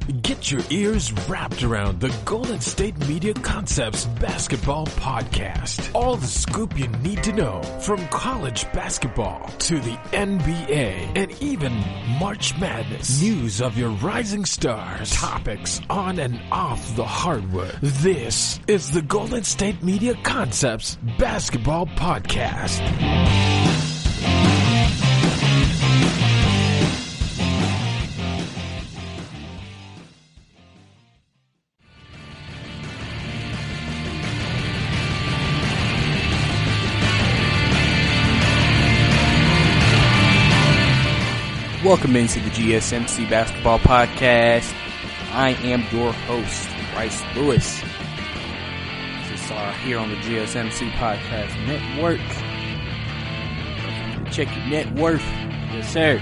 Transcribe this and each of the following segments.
Get your ears wrapped around the Golden State Media Concepts Basketball Podcast. All the scoop you need to know from college basketball to the NBA and even March Madness. News of your rising stars. Topics on and off the hardwood. This is the Golden State Media Concepts Basketball Podcast. Welcome into the GSMC Basketball Podcast. I am your host, Brice Lewis. This is here on the GSMC Podcast Network. Check your net worth. Yes, sir.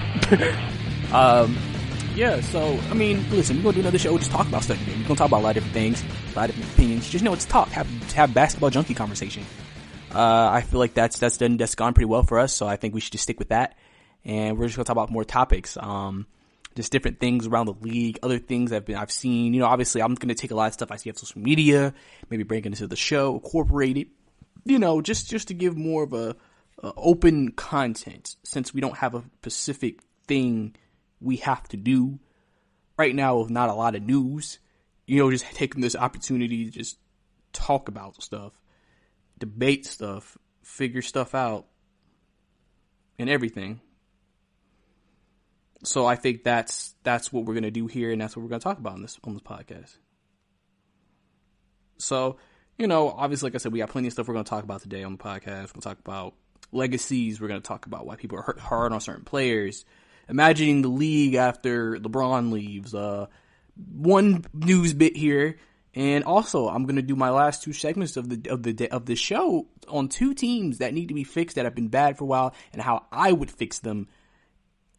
Listen, we're going to do another show. We'll just talk about stuff today. We're going to talk about a lot of different things, a lot of different opinions. Just know it's talk. Have basketball junkie conversation. I feel like that's gone pretty well for us, so I think we should just stick with that. And we're just going to talk about more topics, just different things around the league, other things I've seen. You know, obviously I'm going to take a lot of stuff I see on social media, maybe bring it into the show, incorporate it, you know, just to give more of a open content, since we don't have a specific thing we have to do right now with not a lot of news. You know, just taking this opportunity to just talk about stuff, debate stuff, figure stuff out, and everything. So I think that's what we're going to do here, and that's what we're going to talk about on this podcast. So, you know, obviously, like I said, we got plenty of stuff we're going to talk about today on the podcast. We're going to talk about legacies. We're going to talk about why people are hard on certain players. Imagining the league after LeBron leaves. One news bit here, and also I'm going to do my last two segments of the show on two teams that need to be fixed that have been bad for a while, and how I would fix them.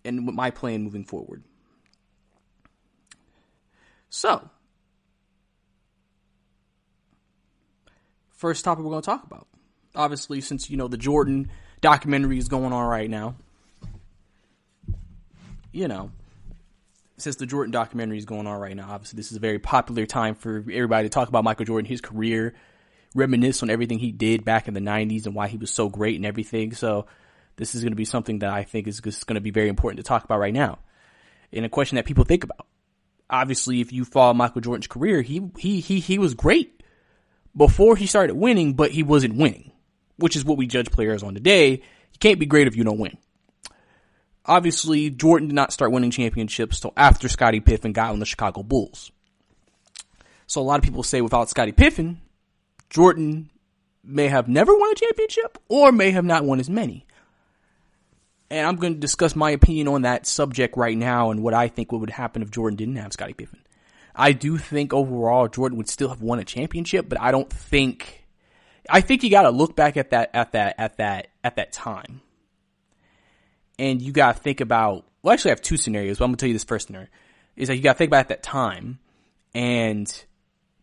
And with my plan moving forward. So, first topic we're going to talk about. Obviously, since, you know, the Jordan documentary is going on right now. You know, since the Jordan documentary is going on right now, obviously this is a very popular time for everybody to talk about Michael Jordan, his career, reminisce on everything he did back in the 90s and why he was so great and everything. So, this is going to be something that I think is just going to be very important to talk about right now. And a question that people think about. Obviously, if you follow Michael Jordan's career, he was great before he started winning, but he wasn't winning, which is what we judge players on today. You can't be great if you don't win. Obviously, Jordan did not start winning championships till after Scottie Pippen got on the Chicago Bulls. So a lot of people say without Scottie Pippen, Jordan may have never won a championship or may have not won as many. And I'm going to discuss my opinion on that subject right now and what I think would happen if Jordan didn't have Scottie Pippen. I do think overall Jordan would still have won a championship, but I think you got to look back at that time. And you got to think about, well, actually I have two scenarios, but I'm going to tell you this first scenario. Is that you got to think about that time and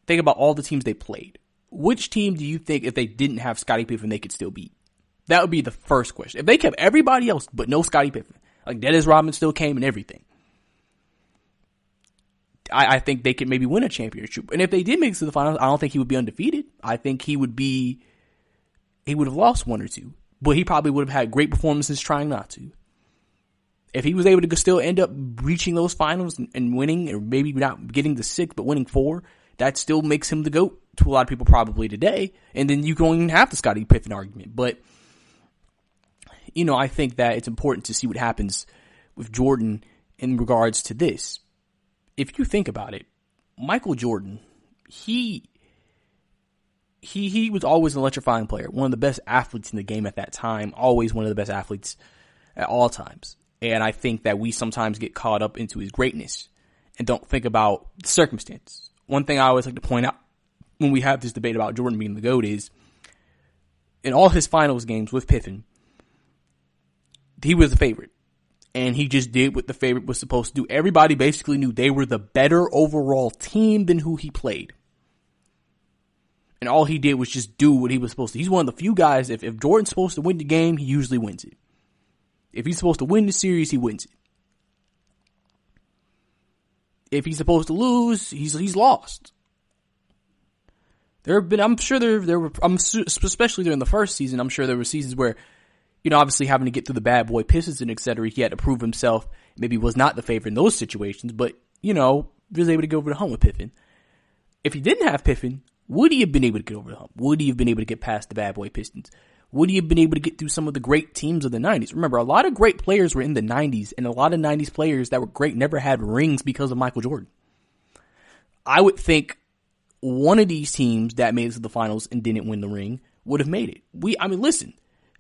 think about all the teams they played. Which team do you think if they didn't have Scottie Pippen they could still beat? That would be the first question. If they kept everybody else but no Scottie Pippen, like Dennis Rodman still came and everything, I think they could maybe win a championship. And if they did make it to the finals, I don't think he would be undefeated. I think he would have lost one or two, but he probably would have had great performances trying not to. If he was able to still end up reaching those finals and winning, or maybe not getting the 6, but winning 4, that still makes him the GOAT to a lot of people probably today. And then you don't even have the Scottie Pippen argument, but you know, I think that it's important to see what happens with Jordan in regards to this. If you think about it, Michael Jordan, he was always an electrifying player, one of the best athletes in the game at that time, always one of the best athletes at all times. And I think that we sometimes get caught up into his greatness and don't think about the circumstances. One thing I always like to point out when we have this debate about Jordan being the GOAT is, in all his finals games with Pippen, he was the favorite, and he just did what the favorite was supposed to do. Everybody basically knew they were the better overall team than who he played. And all he did was just do what he was supposed to. He's one of the few guys, if Jordan's supposed to win the game, he usually wins it. If he's supposed to win the series, he wins it. If he's supposed to lose, he's lost. There have been, I'm sure there were, especially during the first season, I'm sure there were seasons where, obviously having to get through the bad boy Pistons and et cetera, he had to prove himself. Maybe was not the favorite in those situations, but, was able to get over the hump with Pippen. If he didn't have Pippen, would he have been able to get over the hump? Would he have been able to get past the bad boy Pistons? Would he have been able to get through some of the great teams of the 90s? Remember, a lot of great players were in the 90s, and a lot of 90s players that were great never had rings because of Michael Jordan. I would think one of these teams that made it to the finals and didn't win the ring would have made it. Listen,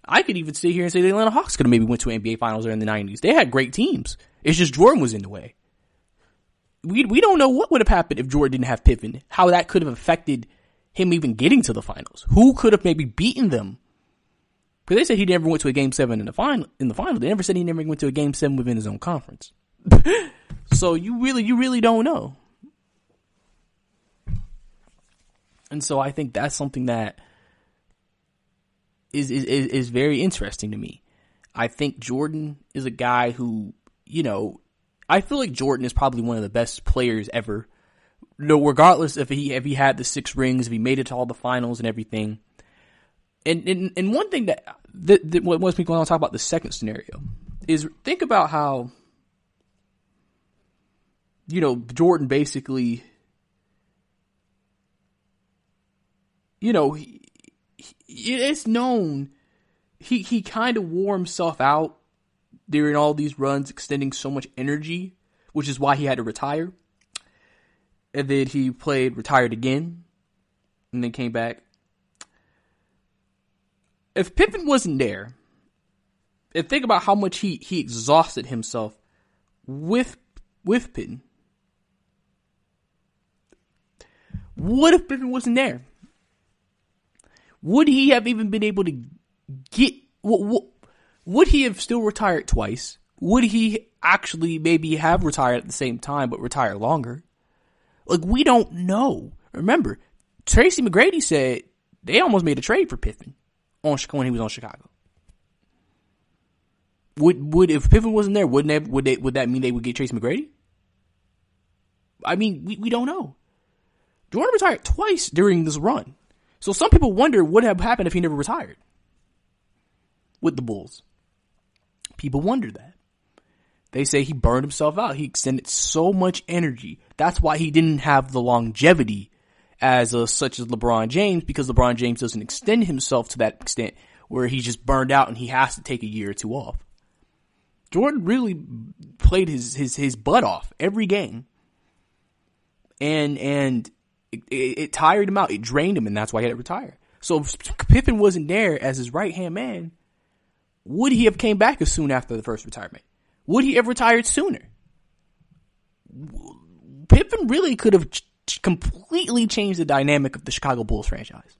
I could even sit here and say the Atlanta Hawks could have maybe went to an NBA finals in the 90s. They had great teams. It's just Jordan was in the way. We don't know what would have happened if Jordan didn't have Pippen, how that could have affected him even getting to the finals. Who could have maybe beaten them? Because they said he never went to a game 7 in the final. They never said he never went to a game 7 within his own conference. So you really don't know. And so I think that's something that is very interesting to me. I think Jordan is a guy who, I feel like Jordan is probably one of the best players ever. Regardless if he had the 6 rings, if he made it to all the finals and everything. And one thing that what most people want to talk about the second scenario is think about how, Jordan basically, it's known he kind of wore himself out during all these runs, extending so much energy, which is why he had to retire. And then he retired again, and then came back. If Pippen wasn't there, and think about how much he exhausted himself with Pippen. What if Pippen wasn't there? Would he have even been able to get? Would he have still retired twice? Would he actually maybe have retired at the same time, but retire longer? We don't know. Remember, Tracy McGrady said they almost made a trade for Pippen when he was on Chicago. Would if Pippen wasn't there, would that mean they would get Tracy McGrady? We don't know. Jordan retired twice during this run. So some people wonder what would have happened if he never retired with the Bulls. People wonder that. They say he burned himself out. He extended so much energy. That's why he didn't have the longevity as such as LeBron James, because LeBron James doesn't extend himself to that extent where he's just burned out and he has to take a year or two off. Jordan really played his butt off every game. And it tired him out. It drained him, and that's why he had to retire. So if Pippen wasn't there as his right-hand man, would he have came back as soon after the first retirement? Would he have retired sooner? Pippen really could have completely changed the dynamic of the Chicago Bulls franchise.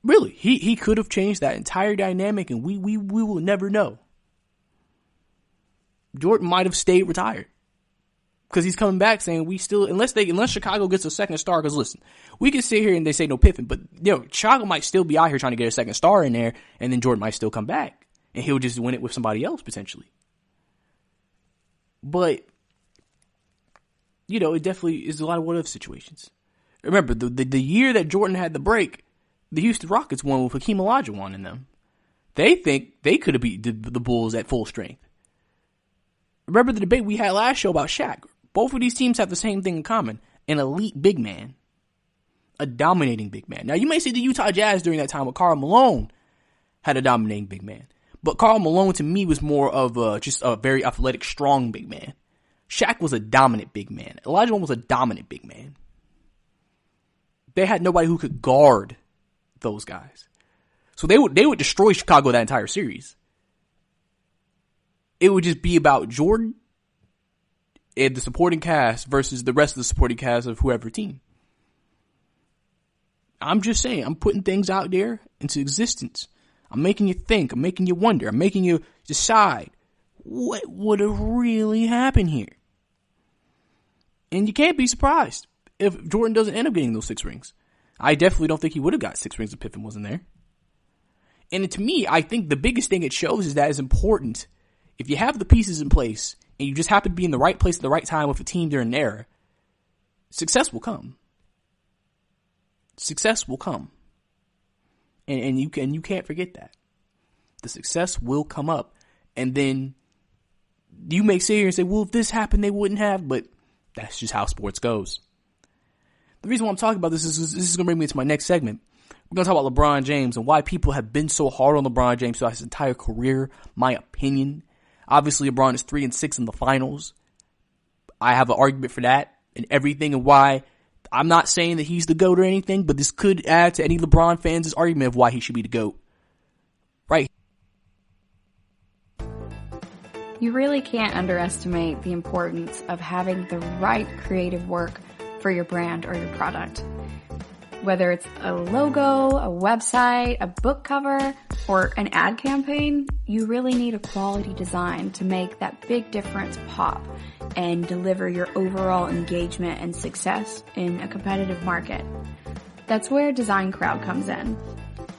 Really, he could have changed that entire dynamic, and we will never know. Jordan might have stayed retired because he's coming back saying we still, unless Chicago gets a second star. Because listen, we can sit here and they say no Pippen, but Chicago might still be out here trying to get a second star in there, and then Jordan might still come back and he'll just win it with somebody else potentially. But it definitely is a lot of what if situations. Remember the year that Jordan had the break, the Houston Rockets won with Hakeem Olajuwon in them. They think they could have beat the Bulls at full strength. Remember the debate we had last show about Shaq? Both of these teams have the same thing in common. An elite big man. A dominating big man. Now, you may say the Utah Jazz during that time with Karl Malone had a dominating big man. But Karl Malone, to me, was more of just a very athletic, strong big man. Shaq was a dominant big man. Olajuwon was a dominant big man. They had nobody who could guard those guys. So they would destroy Chicago that entire series. It would just be about Jordan and the supporting cast versus the rest of the supporting cast of whoever team. I'm just saying, I'm putting things out there into existence. I'm making you think. I'm making you wonder. I'm making you decide what would have really happened here. And you can't be surprised if Jordan doesn't end up getting those 6 rings. I definitely don't think he would have got 6 rings if Pippen wasn't there. And to me, I think the biggest thing it shows is that as important If you have the pieces in place and you just happen to be in the right place at the right time with a team during an era, success will come. Success will come. And you can't forget that. The success will come up. And then you may sit here and say, well, if this happened, they wouldn't have, but that's just how sports goes. The reason why I'm talking about this is going to bring me to my next segment. We're going to talk about LeBron James and why people have been so hard on LeBron James throughout his entire career. My opinion. Obviously, LeBron is 3-6 in the finals. I have an argument for that and everything, and why I'm not saying that he's the GOAT or anything, but this could add to any LeBron fans' argument of why he should be the GOAT. Right. You really can't underestimate the importance of having the right creative work for your brand or your product. Whether it's a logo, a website, a book cover, or an ad campaign, you really need a quality design to make that big difference pop and deliver your overall engagement and success in a competitive market. That's where Design Crowd comes in.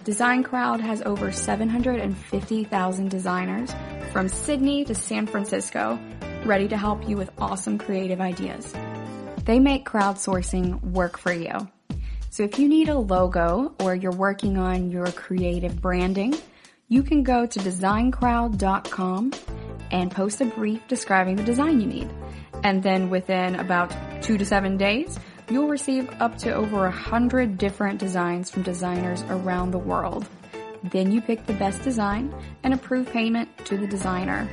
Design Crowd has over 750,000 designers from Sydney to San Francisco ready to help you with awesome creative ideas. They make crowdsourcing work for you. So if you need a logo or you're working on your creative branding, you can go to designcrowd.com and post a brief describing the design you need. And then within about 2 to 7 days, you'll receive up to over 100 different designs from designers around the world. Then you pick the best design and approve payment to the designer.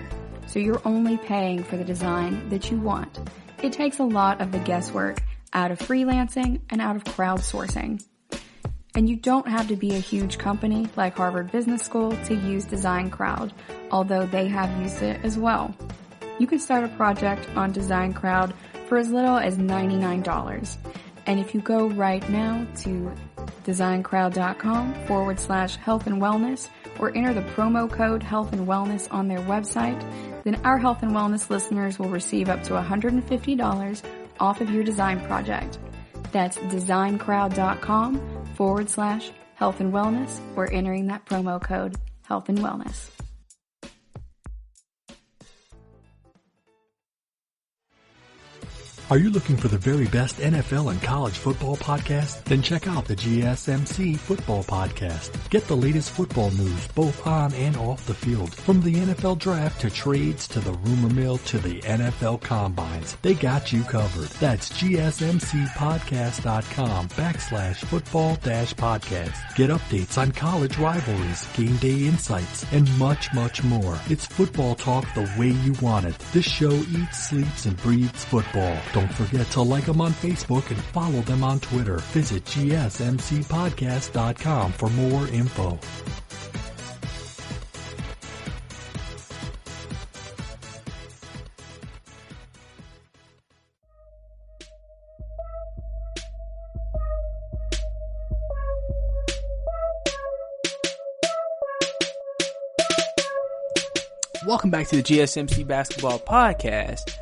So you're only paying for the design that you want. It takes a lot of the guesswork out of freelancing and out of crowdsourcing. And you don't have to be a huge company like Harvard Business School to use Design Crowd, although they have used it as well. You can start a project on Design Crowd for as little as $99. And if you go right now to designcrowd.com/health and wellness or enter the promo code health and wellness on their website, then our health and wellness listeners will receive up to $150 off of your design project. That's designcrowd.com/health and wellness or entering that promo code health and wellness. Are you looking for the very best NFL and college football podcast? Then check out the GSMC Football Podcast. Get the latest football news both on and off the field. From the NFL Draft to trades to the rumor mill to the NFL Combines, they got you covered. That's GSMCpodcast.com/football-podcast. Get updates on college rivalries, game day insights, and much, much more. It's football talk the way you want it. This show eats, sleeps, and breathes football. Don't forget to like them on Facebook and follow them on Twitter. Visit GSMCpodcast.com for more info. Welcome back to the GSMC Basketball Podcast.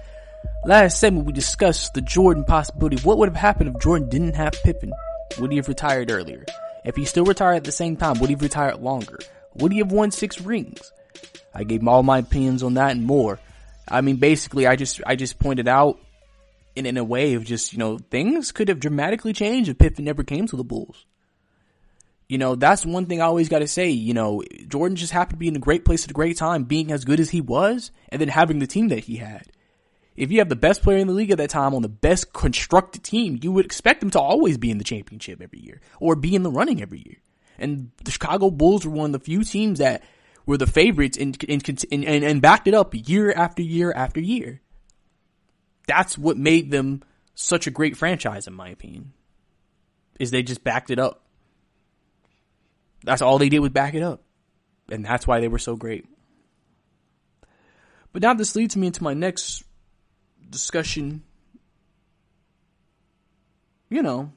Last segment, we discussed the Jordan possibility. What would have happened if Jordan didn't have Pippen? Would he have retired earlier? If he still retired at the same time, would he have retired longer? Would he have won 6 rings? I gave all my opinions on that and more. I mean, basically, I just pointed out in a way of just, things could have dramatically changed if Pippen never came to the Bulls. That's one thing I always got to say. Jordan just happened to be in a great place at a great time, being as good as he was, and then having the team that he had. If you have the best player in the league at that time on the best constructed team, you would expect them to always be in the championship every year or be in the running every year. And the Chicago Bulls were one of the few teams that were the favorites and backed it up year after year after year. That's what made them such a great franchise, in my opinion, is they just backed it up. That's all they did was back it up. And that's why they were so great. But now this leads me into my next discussion, about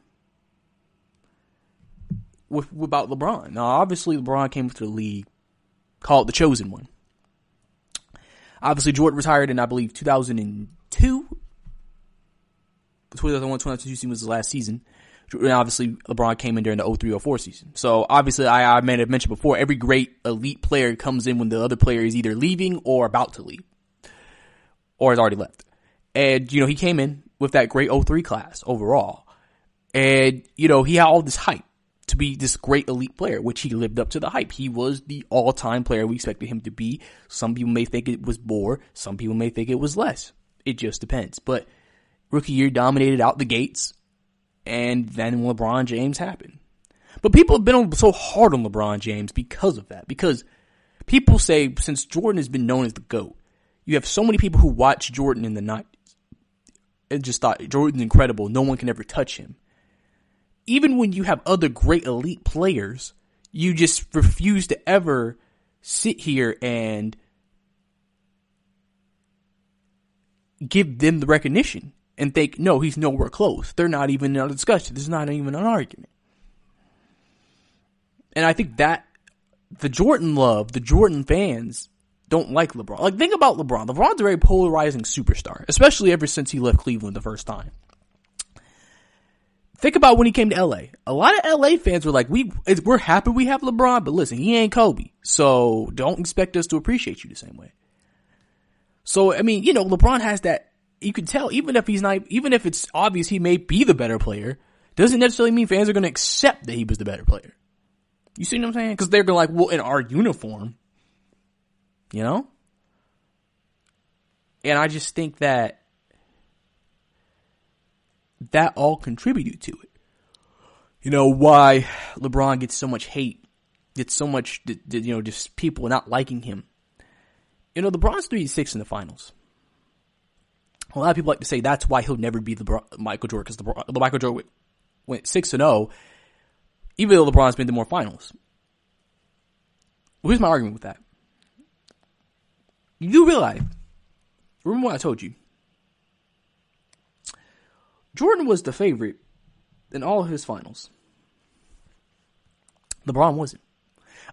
LeBron. Now, obviously, LeBron came to the league, called the chosen one. Obviously, Jordan retired in, I believe, 2002. The 2001-2002 season was the last season. And obviously, LeBron came in during the 03-04 season. So obviously, I may have mentioned before, every great elite player comes in when the other player is either leaving or about to leave, or has already left. And, he came in with that great 03 class overall. And, he had all this hype to be this great elite player, which he lived up to the hype. He was the all-time player we expected him to be. Some people may think it was more. Some people may think it was less. It just depends. But rookie year dominated out the gates. And then LeBron James happened. But people have been so hard on LeBron James because of that. Because people say, since Jordan has been known as the GOAT, you have so many people who watched Jordan in the 90s and just thought, Jordan's incredible, no one can ever touch him. Even when you have other great elite players, you just refuse to ever sit here and give them the recognition. And think, no, he's nowhere close. They're not even in a discussion. There's not even an argument. And I think that the Jordan love, the Jordan fans don't like LeBron. Like, think about LeBron. LeBron's a very polarizing superstar, especially ever since he left Cleveland the first time. Think about when he came to LA. A lot of LA fans were like, we're happy we have LeBron, but listen, he ain't Kobe. So don't expect us to appreciate you the same way. So, I mean, LeBron has that. You can tell, even if it's obvious he may be the better player, doesn't necessarily mean fans are going to accept that he was the better player. You see what I'm saying? Because they're going to like, well, in our uniform, And I just think that all contributed to it. Why LeBron gets so much hate, gets so much, just people not liking him. LeBron's 3-6 in the finals. A lot of people like to say that's why he'll never be the Michael Jordan, because the Michael Jordan went 6-0, even though LeBron's been to more finals. Well, here's my argument with that. You do realize, remember what I told you, Jordan was the favorite in all of his finals. LeBron wasn't.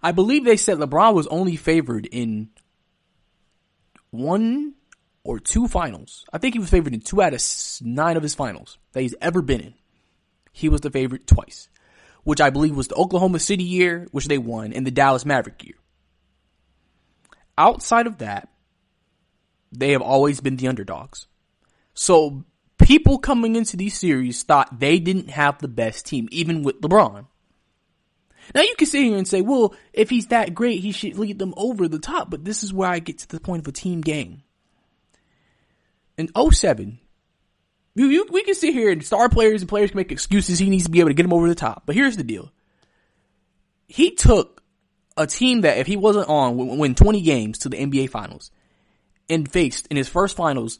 I believe they said LeBron was only favored in 1 or 2 finals. I think he was favored in 2 out of 9 of his finals that he's ever been in. He was the favorite twice, which I believe was the Oklahoma City year, which they won, and the Dallas Maverick year. Outside of that, they have always been the underdogs. So people coming into these series thought they didn't have the best team, even with LeBron. Now you can sit here and say, well, if he's that great, he should lead them over the top. But this is where I get to the point of a team game. In 07, we can sit here and star players and players can make excuses. He needs to be able to get them over the top. But here's the deal. He took a team that if he wasn't on would win 20 games to the NBA Finals and faced in his first finals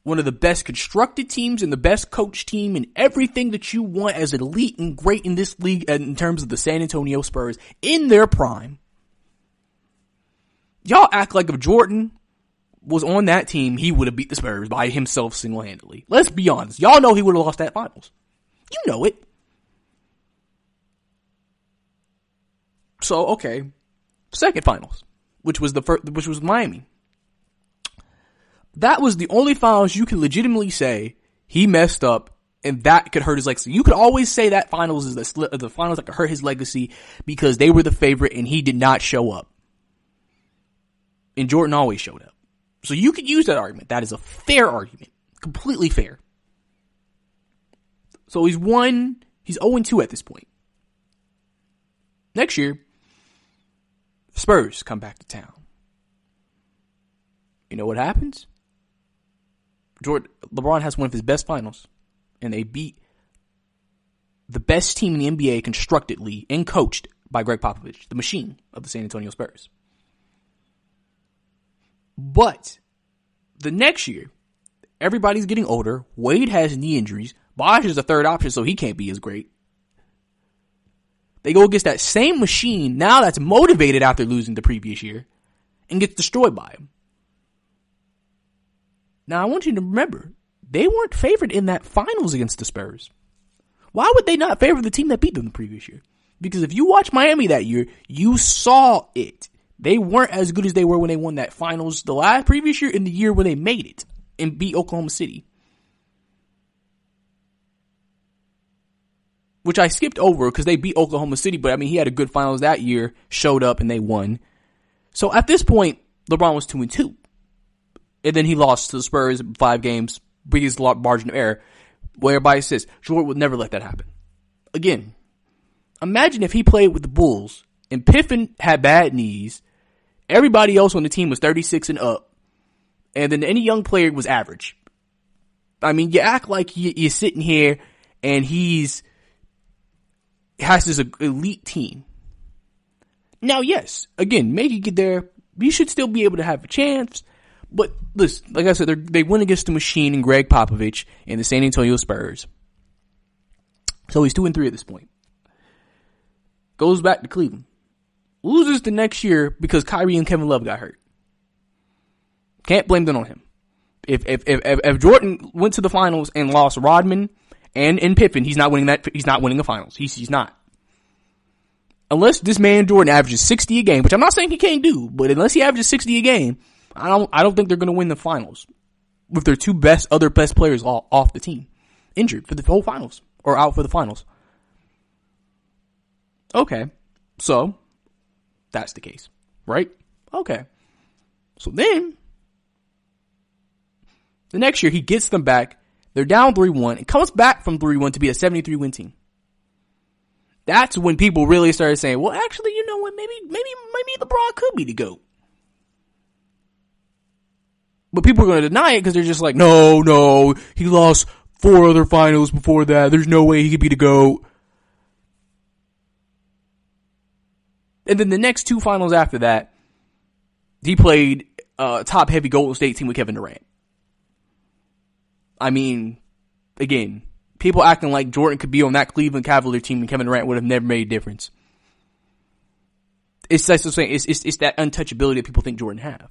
one of the best constructed teams and the best coached team and everything that you want as an elite and great in this league in terms of the San Antonio Spurs in their prime. Y'all act like if Jordan was on that team, he would have beat the Spurs by himself single-handedly. Let's be honest. Y'all know he would have lost that finals. You know it. So, okay. Second finals, which was which was Miami. That was the only finals you could legitimately say he messed up and that could hurt his legacy. You could always say that finals is the finals that could hurt his legacy because they were the favorite and he did not show up. And Jordan always showed up. So you could use that argument. That is a fair argument. Completely fair. So he's 0-2 at this point. Next year, Spurs come back to town. You know what happens? LeBron has one of his best finals, and they beat the best team in the NBA constructedly and coached by Greg Popovich, the machine of the San Antonio Spurs. But the next year, everybody's getting older. Wade has knee injuries. Bosh is the third option, so he can't be as great. They go against that same machine, now that's motivated after losing the previous year, and gets destroyed by him. Now, I want you to remember, they weren't favored in that finals against the Spurs. Why would they not favor the team that beat them the previous year? Because if you watch Miami that year, you saw it. They weren't as good as they were when they won that finals the previous year and the year when they made it and beat Oklahoma City. which I skipped over because they beat Oklahoma City, but I mean, he had a good finals that year, showed up, and they won. So at this point, LeBron was 2-2. And then he lost to the Spurs in 5 games, biggest margin of error, where everybody says Jordan would never let that happen. Again, imagine if he played with the Bulls and Pippen had bad knees, everybody else on the team was 36 and up, and then any young player was average. I mean, you act like you're sitting here and has this elite team. Now, yes, again, make you get there, you should still be able to have a chance. But listen, like I said, they went against the machine and Greg Popovich and the San Antonio Spurs. So he's 2-3 at this point. Goes back to Cleveland. Loses the next year because Kyrie and Kevin Love got hurt. Can't blame them on him. If Jordan went to the finals and lost Rodman and Pippen, he's not winning that. He's not winning the finals. He's not. Unless this man Jordan averages 60 a game, which I'm not saying he can't do, but unless he averages 60 a game, I don't think they're going to win the finals with their two other best players off the team, injured for the whole finals or out for the finals. Okay, so that's the case, right? Okay, so then the next year he gets them back. They're down 3-1 and comes back from 3-1 to be a 73-win team. That's when people really started saying, well, actually, you know what? Maybe LeBron could be the GOAT. But people are going to deny it because they're just like, no, he lost 4 other finals before that. There's no way he could be the GOAT. And then the next 2 finals after that, he played top heavy Golden State team with Kevin Durant. I mean, again, people acting like Jordan could be on that Cleveland Cavaliers team and Kevin Durant would have never made a difference. It's like saying it's that untouchability that people think Jordan have.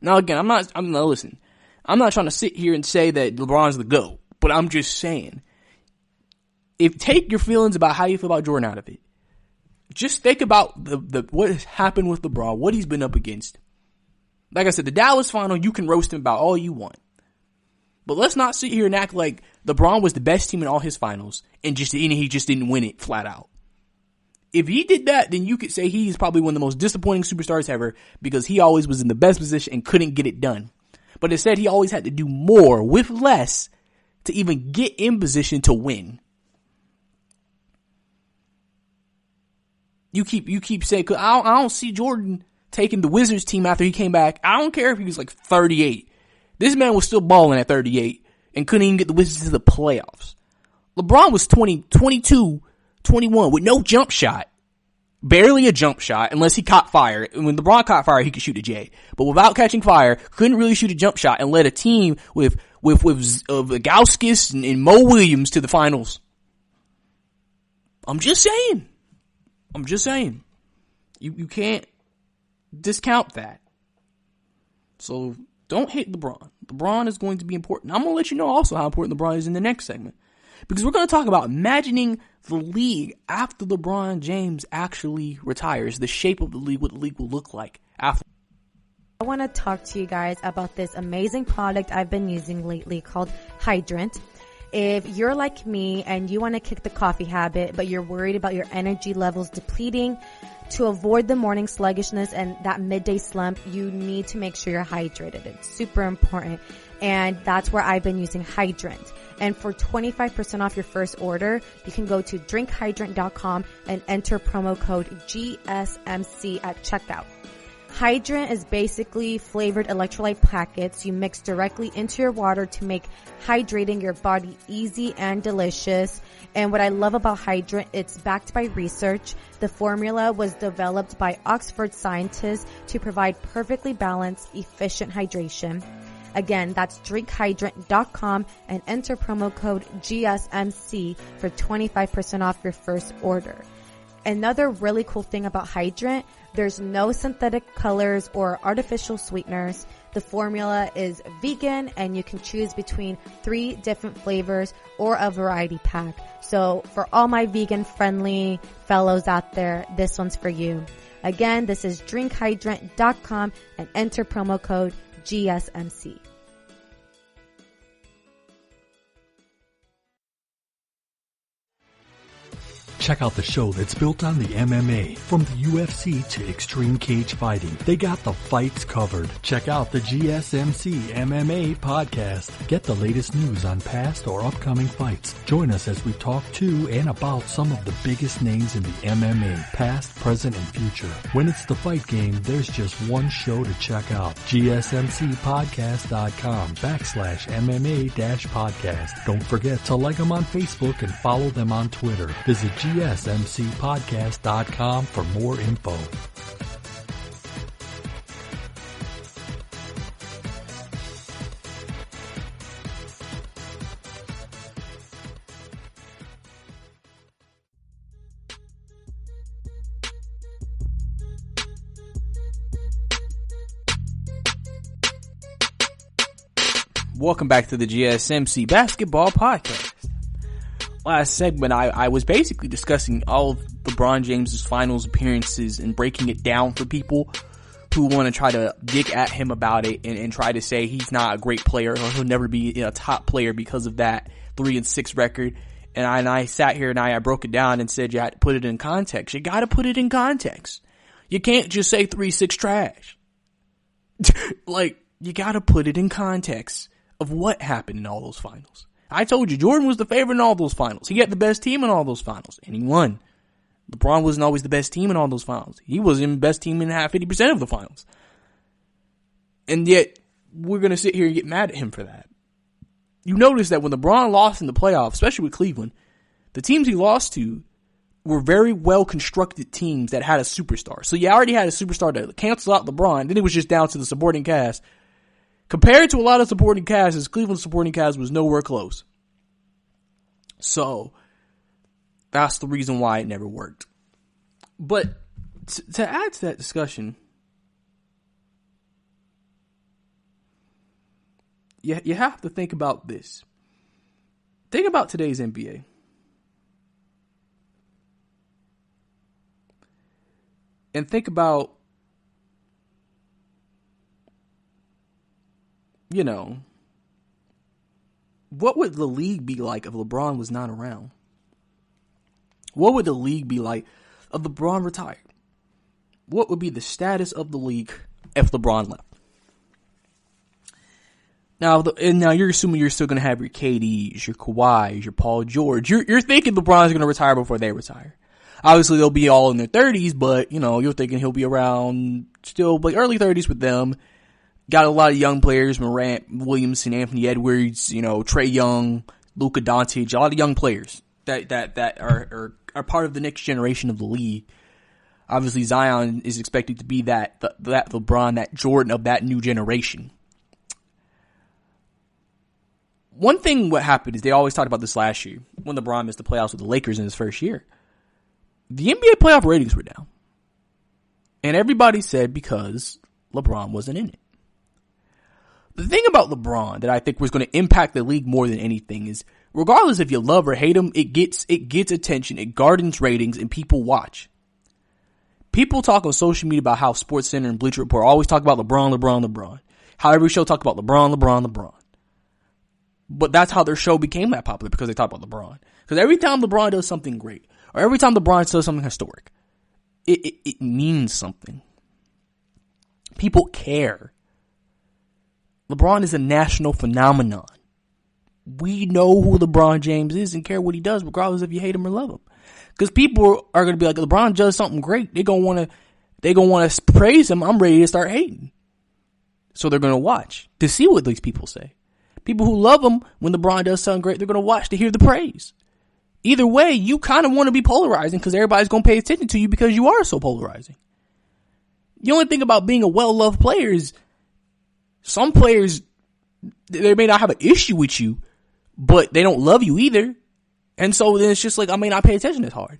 Now again, I'm not trying to sit here and say that LeBron's the GOAT, but I'm just saying, take your feelings about how you feel about Jordan out of it. Just think about the what has happened with LeBron, what he's been up against. Like I said, the Dallas final, you can roast him about all you want. But let's not sit here and act like LeBron was the best team in all his finals and he just didn't win it flat out. If he did that, then you could say he's probably one of the most disappointing superstars ever because he always was in the best position and couldn't get it done. But instead, he always had to do more with less to even get in position to win. You keep saying, cause I don't see Jordan taking the Wizards team after he came back. I don't care if he was like 38. This man was still balling at 38 and couldn't even get the Wizards to the playoffs. LeBron was 20, 22, 21 with no jump shot. Barely a jump shot unless he caught fire. And when LeBron caught fire, he could shoot a J. But without catching fire, couldn't really shoot a jump shot and led a team with Gauskas and Mo Williams to the finals. I'm just saying. You can't discount that. So don't hate LeBron. LeBron is going to be important. I'm going to let you know also how important LeBron is in the next segment. Because we're going to talk about imagining the league after LeBron James actually retires. The shape of the league, what the league will look like after. I want to talk to you guys about this amazing product I've been using lately called Hydrant. If you're like me and you want to kick the coffee habit, but you're worried about your energy levels depleting, to avoid the morning sluggishness and that midday slump, you need to make sure you're hydrated. It's super important. And that's where I've been using Hydrant. And for 25% off your first order, you can go to drinkhydrant.com and enter promo code GSMC at checkout. Hydrant is basically flavored electrolyte packets you mix directly into your water to make hydrating your body easy and delicious. And what I love about Hydrant, it's backed by research. The formula was developed by Oxford scientists to provide perfectly balanced, efficient hydration. Again, that's drinkhydrant.com and enter promo code GSMC for 25% off your first order. Another really cool thing about Hydrant, there's no synthetic colors or artificial sweeteners. The formula is vegan and you can choose between 3 different flavors or a variety pack. So for all my vegan friendly fellows out there, this one's for you. Again, this is drinkhydrant.com and enter promo code GSMC. Check out the show that's built on the MMA, from the UFC to extreme cage fighting. They got the fights covered. Check out the GSMC MMA podcast. Get the latest news on past or upcoming fights. Join us as we talk to and about some of the biggest names in the MMA, past, present, and future. When it's the fight game, there's just one show to check out. GSMCpodcast.com/MMA-podcast. Don't forget to like them on Facebook and follow them on Twitter. Visit GSMCpodcast.com for more info. Welcome back to the GSMC Basketball Podcast. Last segment, I was basically discussing all of LeBron James' finals appearances and breaking it down for people who want to try to dig at him about it and try to say he's not a great player or he'll never be a top player because of that 3-6 record. And I sat here and I broke it down and said you had to put it in context. You got to put it in context. You can't just say 3-6 trash. Like, you got to put it in context of what happened in all those finals. I told you, Jordan was the favorite in all those finals. He had the best team in all those finals, and he won. LeBron wasn't always the best team in all those finals. He was in the best team in 50% of the finals. And yet, we're going to sit here and get mad at him for that. You notice that when LeBron lost in the playoffs, especially with Cleveland, the teams he lost to were very well-constructed teams that had a superstar. So you already had a superstar to cancel out LeBron, then it was just down to the supporting cast. Compared to a lot of supporting casts, Cleveland's supporting cast was nowhere close. So, that's the reason why it never worked. But, to add to that discussion, you have to think about this. Think about today's NBA. And think about, you know, what would the league be like if LeBron was not around? What would the league be like if LeBron retired? What would be the status of the league if LeBron left? Now you're assuming you're still going to have your KDs, your Kawhis, your Paul George. You're thinking LeBron's going to retire before they retire. Obviously, they'll be all in their 30s, but, you know, you're thinking he'll be around still like early 30s with them. Got a lot of young players, Morant, Williamson, Anthony Edwards, you know, Trae Young, Luka Doncic, a lot of young players that are part of the next generation of the league. Obviously, Zion is expected to be that LeBron, that Jordan of that new generation. One thing what happened is they always talked about this last year when LeBron missed the playoffs with the Lakers in his first year. The NBA playoff ratings were down. And everybody said because LeBron wasn't in it. The thing about LeBron that I think was going to impact the league more than anything is, regardless if you love or hate him, it gets attention, it garners ratings, and people watch. People talk on social media about how SportsCenter and Bleacher Report always talk about LeBron. How every show talked about LeBron. But that's how their show became that popular, because they talk about LeBron. Because every time LeBron does something great, or every time LeBron does something historic, it means something. People care. LeBron is a national phenomenon. We know who LeBron James is and care what he does, regardless if you hate him or love him. Because people are going to be like, LeBron does something great. They're going to want to praise him. I'm ready to start hating. So they're going to watch to see what these people say. People who love him, when LeBron does something great, they're going to watch to hear the praise. Either way, you kind of want to be polarizing because everybody's going to pay attention to you because you are so polarizing. The only thing about being a well-loved player is some players, they may not have an issue with you, but they don't love you either. And so then it's just like, I may not pay attention as hard.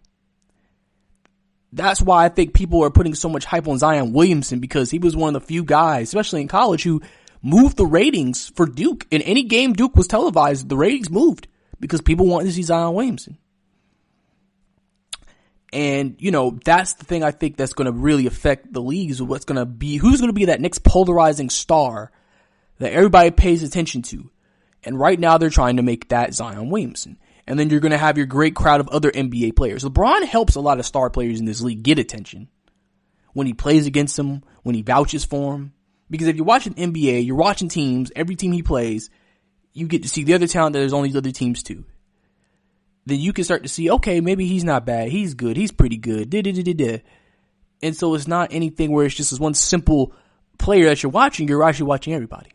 That's why I think people are putting so much hype on Zion Williamson, because he was one of the few guys, especially in college, who moved the ratings for Duke. In any game Duke was televised, the ratings moved because people wanted to see Zion Williamson. And, you know, that's the thing I think that's going to really affect the leagues, who's going to be that next polarizing star that everybody pays attention to. And right now they're trying to make that Zion Williamson. And then you're going to have your great crowd of other NBA players. LeBron helps a lot of star players in this league get attention when he plays against them, when he vouches for them. Because if you're watching NBA, you're watching teams, every team he plays, you get to see the other talent that there's on these other teams too. Then you can start to see, okay, maybe he's not bad. He's good. He's pretty good. And so it's not anything where it's just this one simple player that you're watching. You're actually watching everybody.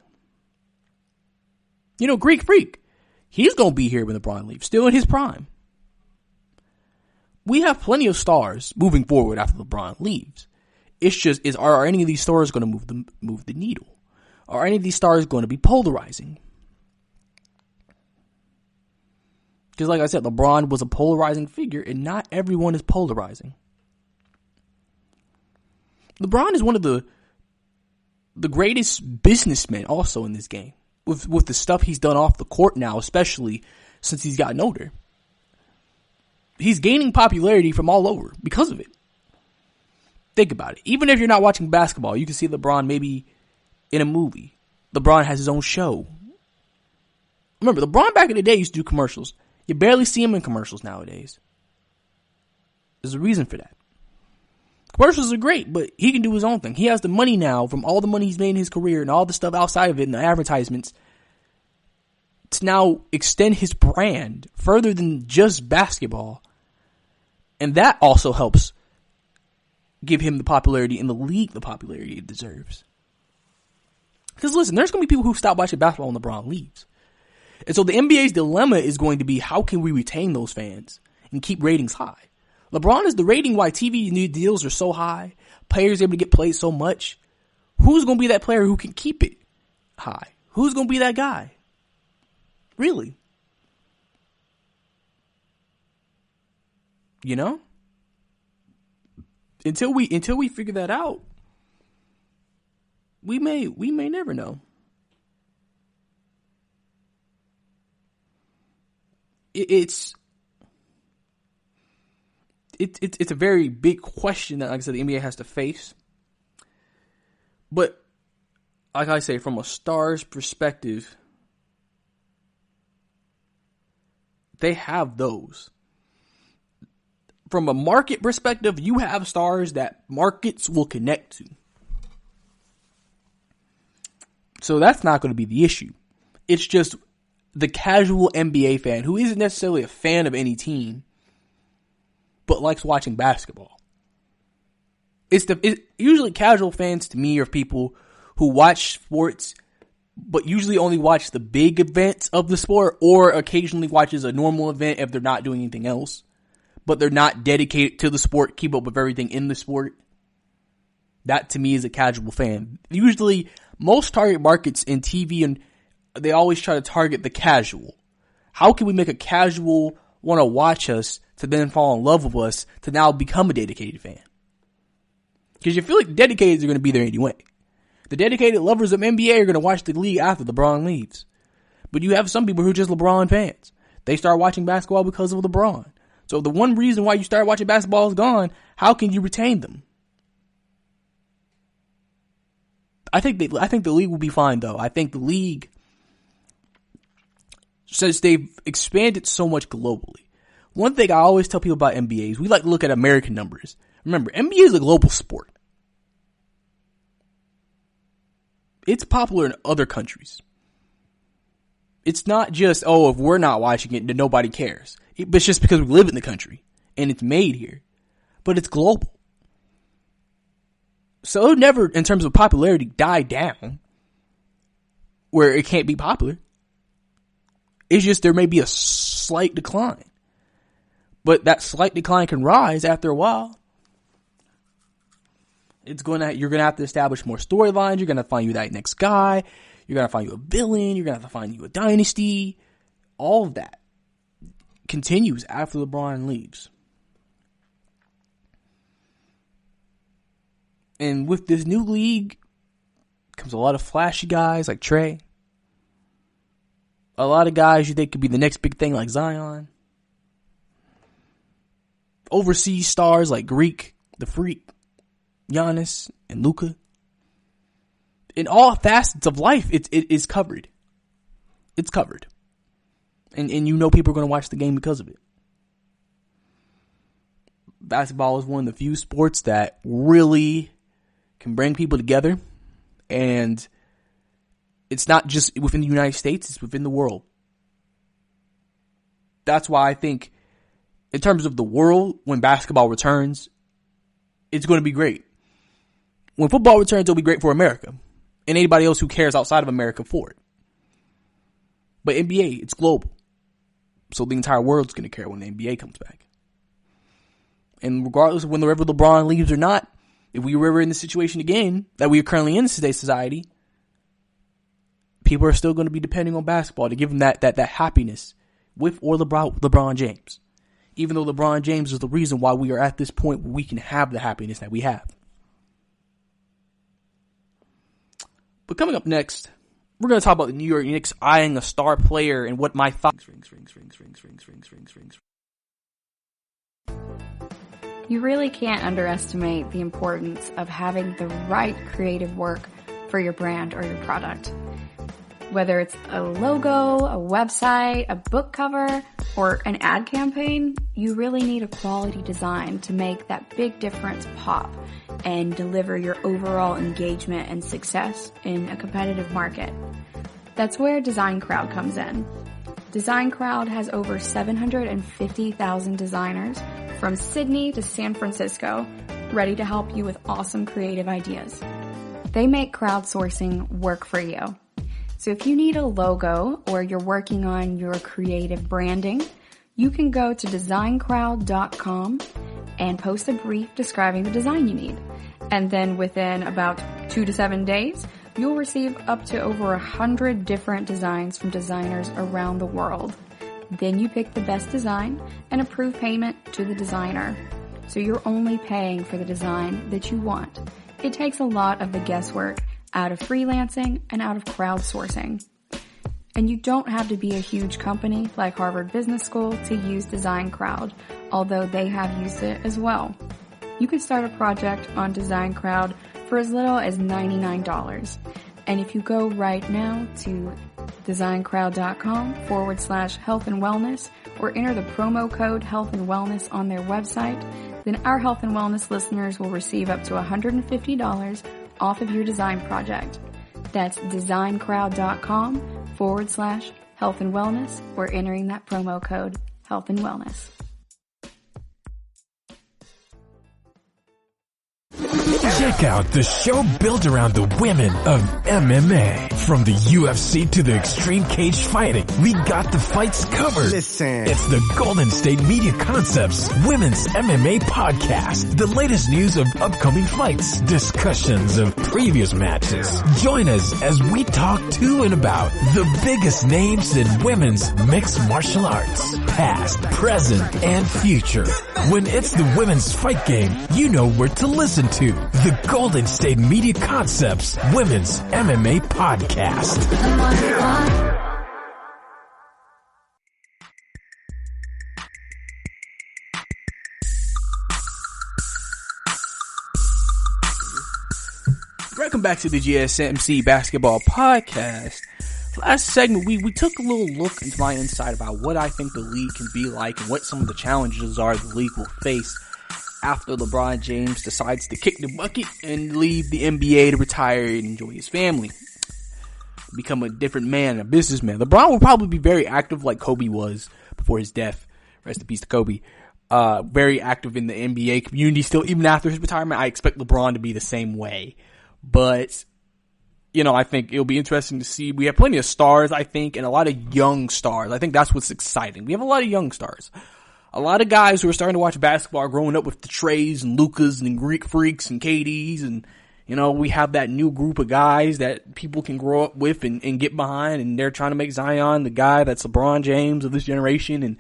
You know, Greek Freak. He's going to be here when LeBron leaves, still in his prime. We have plenty of stars moving forward after LeBron leaves. It's just, are any of these stars going to move the needle? Are any of these stars going to be polarizing? Because like I said, LeBron was a polarizing figure, and not everyone is polarizing. LeBron is one of the greatest businessmen also in this game. With the stuff he's done off the court now, especially since he's gotten older. He's gaining popularity from all over because of it. Think about it. Even if you're not watching basketball, you can see LeBron maybe in a movie. LeBron has his own show. Remember, LeBron back in the day used to do commercials. You barely see him in commercials nowadays. There's a reason for that. Commercials are great, but he can do his own thing. He has the money now from all the money he's made in his career and all the stuff outside of it and the advertisements to now extend his brand further than just basketball. And that also helps give him the popularity in the league, the popularity it deserves. Because listen, there's going to be people who stop watching basketball when LeBron leaves. And so the NBA's dilemma is going to be, how can we retain those fans and keep ratings high? LeBron is the rating why TV deals are so high. Players able to get played so much. Who's going to be that player who can keep it high? Who's going to be that guy? Really? You know? Until we figure that out, we may never know. It's a very big question that, like I said, the NBA has to face. But, like I say, from a star's perspective, they have those. From a market perspective, you have stars that markets will connect to. So that's not going to be the issue. It's just the casual NBA fan who isn't necessarily a fan of any team, but likes watching basketball. Usually casual fans to me are people who watch sports, but usually only watch the big events of the sport, or occasionally watches a normal event if they're not doing anything else, but they're not dedicated to the sport, keep up with everything in the sport. That to me is a casual fan. Usually most target markets in TV, and they always try to target the casual. How can we make a casual want to watch us to then fall in love with us to now become a dedicated fan? Because you feel like the dedicateds are going to be there anyway. The dedicated lovers of NBA are going to watch the league after LeBron leaves. But you have some people who are just LeBron fans. They start watching basketball because of LeBron. So the one reason why you start watching basketball is gone. How can you retain them? I think the league will be fine though. I think the league, since they've expanded so much globally. One thing I always tell people about NBA is we like to look at American numbers. Remember, NBA is a global sport. It's popular in other countries. It's not just, if we're not watching it, then nobody cares. It's just because we live in the country and it's made here. But it's global. So it'll never, in terms of popularity, die down where it can't be popular. It's just there may be a slight decline. But that slight decline can rise after a while. You're gonna have to establish more storylines. You're gonna find you that next guy. You're gonna find you a villain. You're gonna have to find you a dynasty. All of that continues after LeBron leaves. And with this new league comes a lot of flashy guys like Trey. A lot of guys you think could be the next big thing like Zion. Overseas stars like Greek, the Freak, Giannis, and Luka. In all facets of life, it is covered. It's covered. And you know people are going to watch the game because of it. Basketball is one of the few sports that really can bring people together. And it's not just within the United States, it's within the world. That's why I think, in terms of the world, when basketball returns, it's going to be great. When football returns, it'll be great for America and anybody else who cares outside of America for it. But NBA, it's global. So the entire world's going to care when the NBA comes back. And regardless of whether LeBron leaves or not, if we were ever in the situation again that we are currently in today's society, people are still going to be depending on basketball to give them that happiness with or LeBron James. Even though LeBron James is the reason why we are at this point where we can have the happiness that we have. But coming up next, we're going to talk about the New York Knicks eyeing a star player and what my thoughts. You really can't underestimate the importance of having the right creative work for your brand or your product. Whether it's a logo, a website, a book cover, or an ad campaign, you really need a quality design to make that big difference pop and deliver your overall engagement and success in a competitive market. That's where Design Crowd comes in. Design Crowd has over 750,000 designers from Sydney to San Francisco ready to help you with awesome creative ideas. They make crowdsourcing work for you. So if you need a logo or you're working on your creative branding, you can go to designcrowd.com and post a brief describing the design you need. And then within about 2 to 7 days, you'll receive up to over 100 different designs from designers around the world. Then you pick the best design and approve payment to the designer. So you're only paying for the design that you want. It takes a lot of the guesswork out of freelancing and out of crowdsourcing. And you don't have to be a huge company like Harvard Business School to use Design Crowd, although they have used it as well. You can start a project on Design Crowd for as little as $99. And if you go right now to designcrowd.com/health and wellness or enter the promo code health and wellness on their website, then our health and wellness listeners will receive up to $150 off of your design project. That's designcrowd.com/health and wellness or entering that promo code health and wellness. Check out the show built around the women of MMA. From the UFC to the extreme cage fighting, we got the fights covered. Listen. It's the Golden State Media Concepts Women's MMA Podcast. The latest news of upcoming fights, discussions of previous matches. Join us as we talk to and about the biggest names in women's mixed martial arts, past, present, and future. When it's the women's fight game, you know where to listen to. The Golden State Media Concepts Women's MMA Podcast. Welcome back to the GSMC Basketball Podcast. Last segment, we took a little look into my insight about what I think the league can be like and what some of the challenges are the league will face after LeBron James decides to kick the bucket and leave the NBA to retire and enjoy his family. Become a different man, a businessman. LeBron will probably be very active like Kobe was before his death. Rest in peace to Kobe. Very active in the NBA community still, even after his retirement. I expect LeBron to be the same way. But, you know, I think it'll be interesting to see. We have plenty of stars, I think, and a lot of young stars. I think that's what's exciting. We have a lot of young stars. A lot of guys who are starting to watch basketball are growing up with the Trays and Lucas and Greek Freaks and KDs, and, you know, we have that new group of guys that people can grow up with and get behind, and they're trying to make Zion the guy that's LeBron James of this generation, and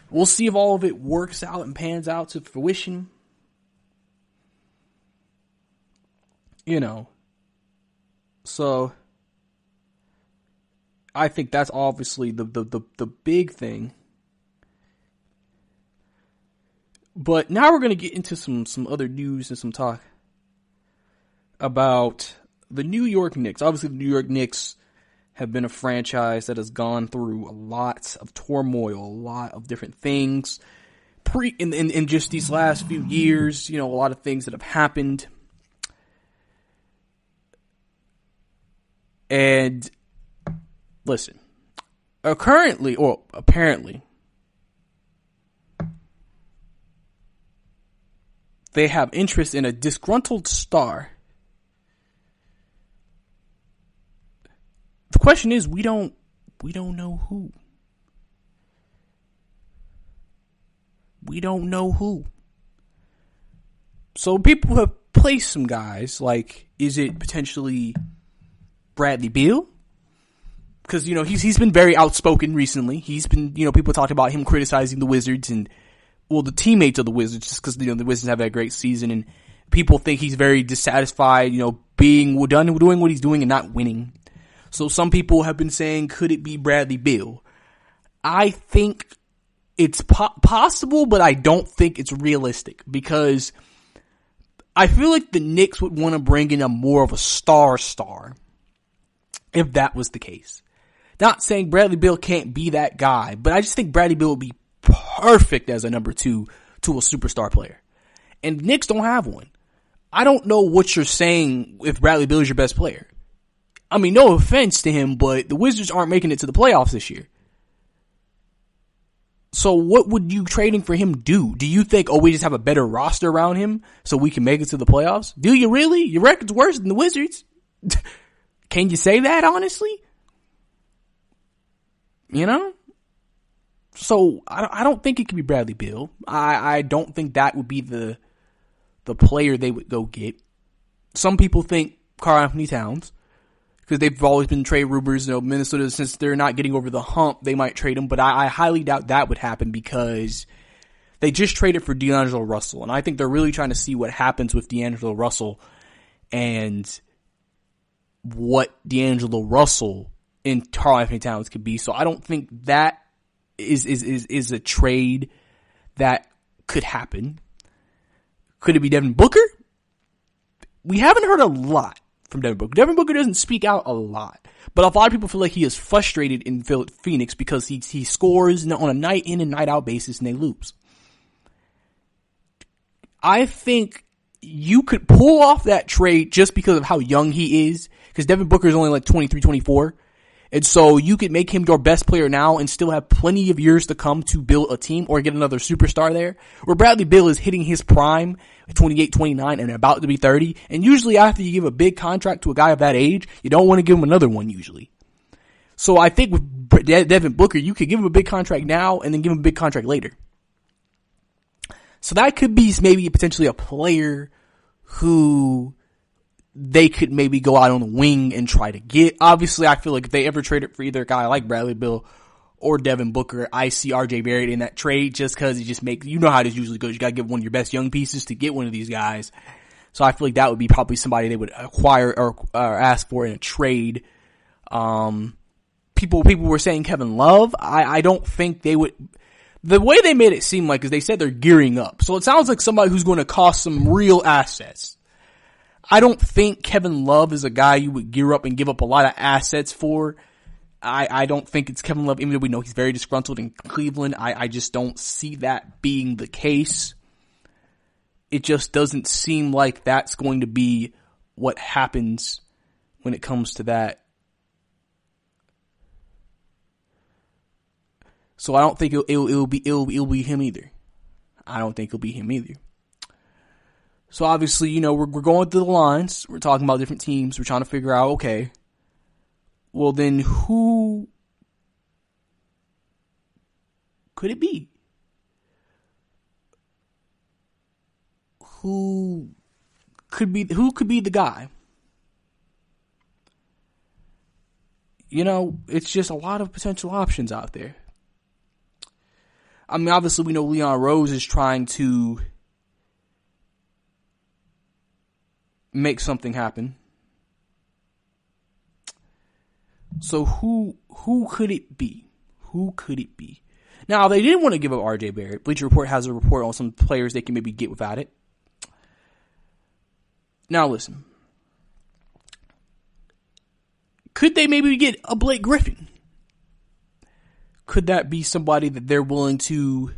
we'll see if all of it works out and pans out to fruition. You know, so I think that's obviously the big thing. But now we're going to get into some other news and some talk about the New York Knicks. Obviously, the New York Knicks have been a franchise that has gone through a lot of turmoil, a lot of different things. In just these last few years, a lot of things that have happened. And listen, apparently, they have interest in a disgruntled star. The question is, we don't know who. We don't know who. So people have placed some guys, like, is it potentially Bradley Beal? Because, he's been very outspoken recently. He's been, people talked about him criticizing the Wizards and, the teammates of the Wizards, just because, the Wizards have that great season, and people think he's very dissatisfied, doing what he's doing and not winning. So some people have been saying, could it be Bradley Beal? I think it's possible, but I don't think it's realistic, because I feel like the Knicks would want to bring in more of a star if that was the case. Not saying Bradley Beal can't be that guy, but I just think Bradley Beal would be perfect as a number 2 to a superstar player. And the Knicks don't have one. I don't know what you're saying if Bradley Beal is your best player. I mean, no offense to him, but the Wizards aren't making it to the playoffs this year. So what would you trading for him do? Do you think, we just have a better roster around him so we can make it to the playoffs? Do you really? Your record's worse than the Wizards. Can you say that, honestly? So I don't think it could be Bradley Beal. I don't think that would be the player they would go get. Some people think Karl-Anthony Towns, because they've always been trade rumors. Minnesota, since they're not getting over the hump, they might trade him. But I highly doubt that would happen, because they just traded for D'Angelo Russell. And I think they're really trying to see what happens with D'Angelo Russell and what D'Angelo Russell and Karl-Anthony Towns could be. So I don't think that is a trade that could happen. Could it be Devin Booker? We haven't heard a lot from Devin Booker. Devin Booker doesn't speak out a lot, but a lot of people feel like he is frustrated in Phoenix because he scores on a night in and night out basis and they lose. I think you could pull off that trade just because of how young he is, because Devin Booker is only like 23, 24. And so you could make him your best player now and still have plenty of years to come to build a team or get another superstar there. Where Bradley Beal is hitting his prime at 28, 29 and about to be 30. And usually after you give a big contract to a guy of that age, you don't want to give him another one usually. So I think with Devin Booker, you could give him a big contract now and then give him a big contract later. So that could be maybe potentially a player who they could maybe go out on the wing and try to get. Obviously, I feel like if they ever traded for either a guy like Bradley Beal or Devin Booker, I see RJ Barrett in that trade just because it just makes, how this usually goes. You got to give one of your best young pieces to get one of these guys. So I feel like that would be probably somebody they would acquire or ask for in a trade. People were saying Kevin Love. I don't think they would. The way they made it seem like is they said they're gearing up. So it sounds like somebody who's going to cost some real assets. I don't think Kevin Love is a guy you would gear up and give up a lot of assets for. I don't think it's Kevin Love, even though we know he's very disgruntled in Cleveland. I just don't see that being the case. It just doesn't seem like that's going to be what happens when it comes to that. So I don't think it'll be him either. I don't think it'll be him either. So obviously, we're going through the lines. We're talking about different teams. We're trying to figure out, okay, well then who could it be? Who could be the guy? It's just a lot of potential options out there. I mean, obviously we know Leon Rose is trying to make something happen. So who could it be? Who could it be? Now, they didn't want to give up RJ Barrett. Bleacher Report has a report on some players they can maybe get without it. Now listen. Could they maybe get a Blake Griffin? Could that be somebody that they're willing to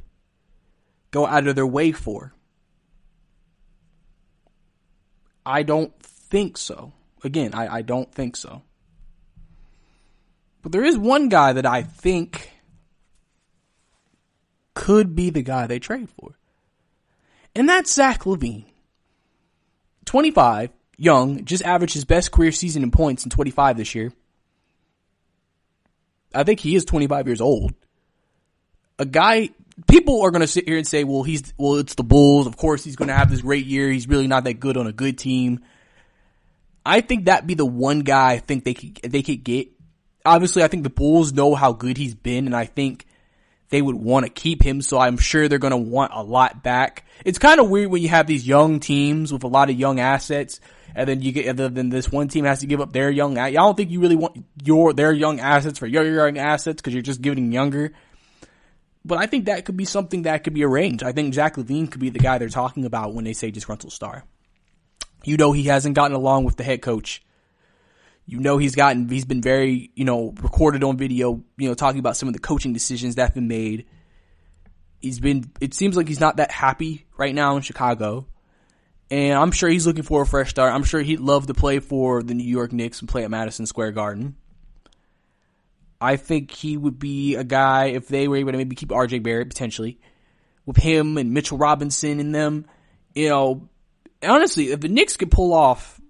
go out of their way for? I don't think so. Again, I don't think so. But there is one guy that I think could be the guy they trade for. And that's Zach LaVine. 25, young, just averaged his best career season in points in 25 this year. I think he is 25 years old. A guy, people are going to sit here and say, well, it's the Bulls. Of course, he's going to have this great year. He's really not that good on a good team. I think that'd be the one guy I think they could get. Obviously, I think the Bulls know how good he's been, and I think they would want to keep him, so I'm sure they're going to want a lot back. It's kind of weird when you have these young teams with a lot of young assets, and then this one team has to give up their young. I don't think you really want their young assets for your young assets because you're just giving younger. But I think that could be something that could be arranged. I think Zach LaVine could be the guy they're talking about when they say disgruntled star. He hasn't gotten along with the head coach. He's been very, recorded on video, talking about some of the coaching decisions that have been made. It seems like he's not that happy right now in Chicago. And I'm sure he's looking for a fresh start. I'm sure he'd love to play for the New York Knicks and play at Madison Square Garden. I think he would be a guy, if they were able to maybe keep RJ Barrett potentially, with him and Mitchell Robinson in them, honestly, if the Knicks could pull off,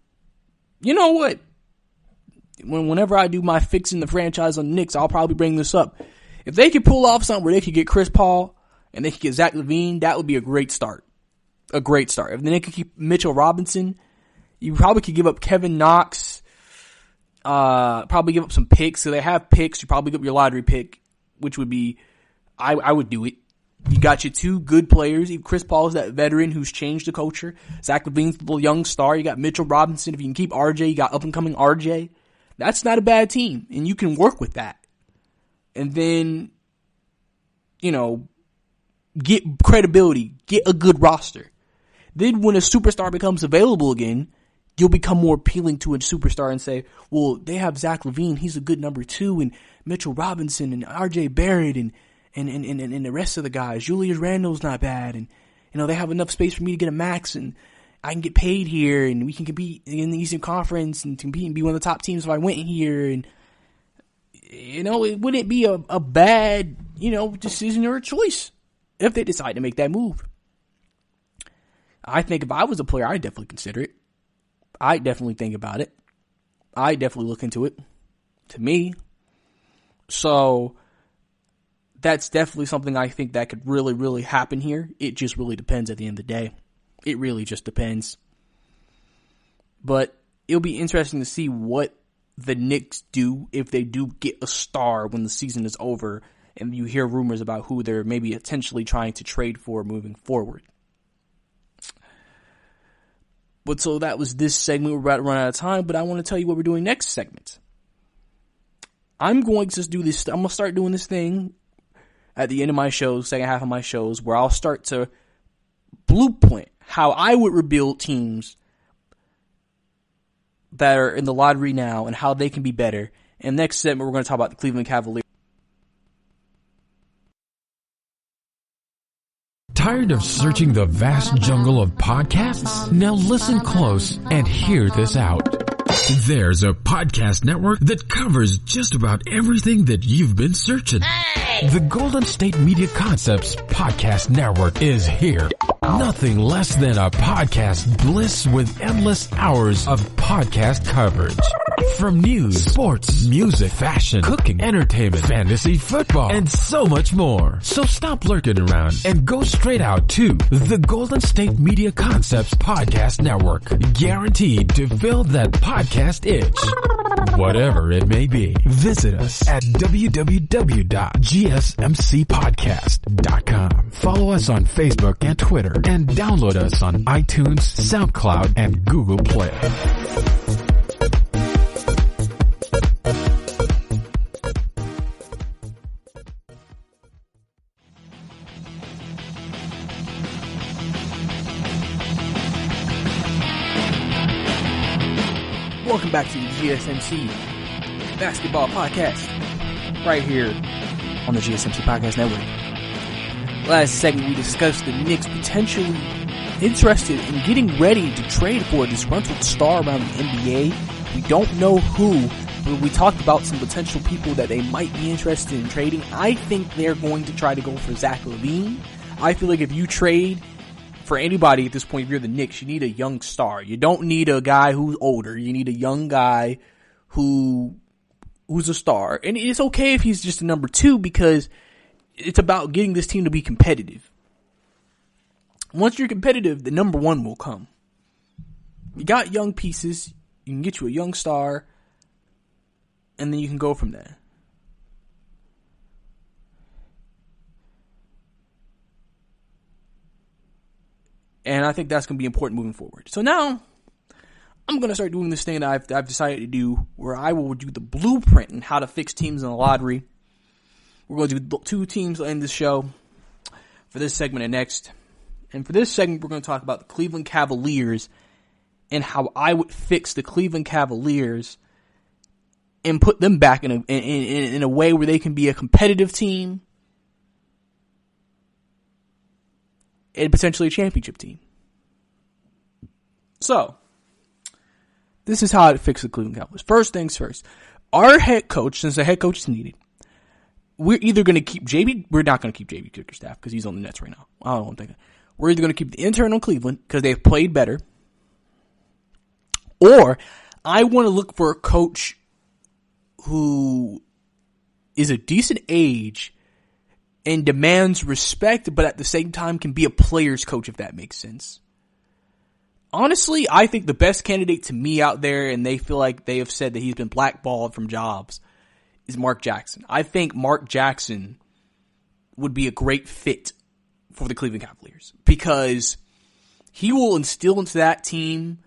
you know what? Whenever I do my fixing the franchise on the Knicks, I'll probably bring this up. If they could pull off something where they could get Chris Paul and they could get Zach LaVine, that would be a great start. A great start. If they could keep Mitchell Robinson, you probably could give up Kevin Knox, probably give up some picks. So they have picks. You probably give up your lottery pick, which would be, I would do it. You got your two good players. Chris Paul is that veteran who's changed the culture. Zach LaVine's the little young star. You got Mitchell Robinson. If you can keep RJ, you got up and coming RJ. That's not a bad team, and you can work with that. And then, get credibility, get a good roster. Then when a superstar becomes available again, you'll become more appealing to a superstar and say, well, they have Zach LaVine, he's a good number 2, and Mitchell Robinson and RJ Barrett and the rest of the guys. Julius Randle's not bad, and they have enough space for me to get a max, and I can get paid here, and we can compete in the Eastern Conference and compete and be one of the top teams if I went here. And, it wouldn't be a bad, decision or a choice if they decide to make that move. I think if I was a player, I'd definitely consider it. I'd definitely think about it. I'd definitely look into it. To me. So, that's definitely something I think that could really, really happen here. It just really depends at the end of the day. It really just depends. But it'll be interesting to see what the Knicks do if they do get a star when the season is over and you hear rumors about who they're maybe potentially trying to trade for moving forward. But so that was this segment. We're about to run out of time, but I want to tell you what we're doing next segment. I'm going to do this. I'm going to start doing this thing at the end of my shows, second half of my shows, where I'll start to blueprint how I would rebuild teams that are in the lottery now and how they can be better. And next segment, we're going to talk about the Cleveland Cavaliers. Tired of searching the vast jungle of podcasts? Now listen close and hear this out. There's a podcast network that covers just about everything that you've been searching. Hey! The Golden State Media Concepts Podcast Network is here. Nothing less than a podcast bliss with endless hours of podcast coverage. From news, sports, music, fashion, cooking, entertainment, fantasy, football, and so much more. So stop lurking around and go straight out to the Golden State Media Concepts Podcast Network. Guaranteed to fill that podcast itch. Whatever it may be. Visit us at www.gsmcpodcast.com. Follow us on Facebook and Twitter and download us on iTunes, SoundCloud, and Google Play. Welcome back to the GSMC Basketball Podcast right here on the GSMC Podcast Network. Last segment, we discussed the Knicks potentially interested in getting ready to trade for a disgruntled star around the NBA. We don't know who, but we talked about some potential people that they might be interested in trading. I think they're going to try to go for Zach LaVine. I feel like if you trade for anybody at this point, if you're the Knicks, you need a young star. You don't need a guy who's older. You need a young guy who's a star. And it's okay if he's just a number 2 because it's about getting this team to be competitive. Once you're competitive, the number 1 will come. You got young pieces. You can get you a young star. And then you can go from there. And I think that's going to be important moving forward. So now, I'm going to start doing this thing that I've decided to do where I will do the blueprint and how to fix teams in the lottery. We're going to do 2 teams in this show for this segment and next. And for this segment, we're going to talk about the Cleveland Cavaliers and how I would fix the Cleveland Cavaliers and put them back in a way where they can be a competitive team and potentially a championship team. So, this is how I'd fix the Cleveland Cavaliers. First things first. Our head coach, since the head coach is needed, we're either going to keep JB. We're not going to keep JB Bickerstaff because he's on the Nets right now. I don't know what I'm thinking. We're either going to keep the internal Cleveland because they've played better, or I want to look for a coach who is a decent age and demands respect, but at the same time can be a player's coach, if that makes sense. Honestly, I think the best candidate to me out there, and they feel like they have said that he's been blackballed from jobs, is Mark Jackson. I think Mark Jackson would be a great fit for the Cleveland Cavaliers because he will instill into that team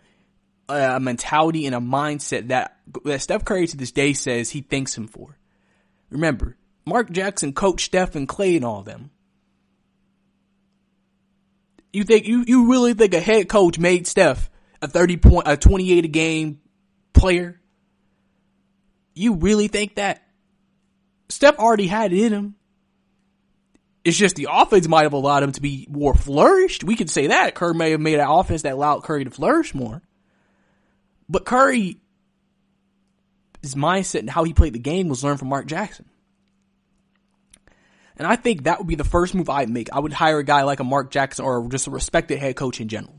a mentality and a mindset that Steph Curry to this day says he thanks him for. Remember, Mark Jackson coached Steph and Clay and all them. You think you really think a head coach made Steph a 28 a game player? You really think that? Steph already had it in him. It's just the offense might have allowed him to be more flourished. We could say that. Curry may have made an offense that allowed Curry to flourish more. But Curry, his mindset and how he played the game was learned from Mark Jackson. And I think that would be the first move I'd make. I would hire a guy like a Mark Jackson or just a respected head coach in general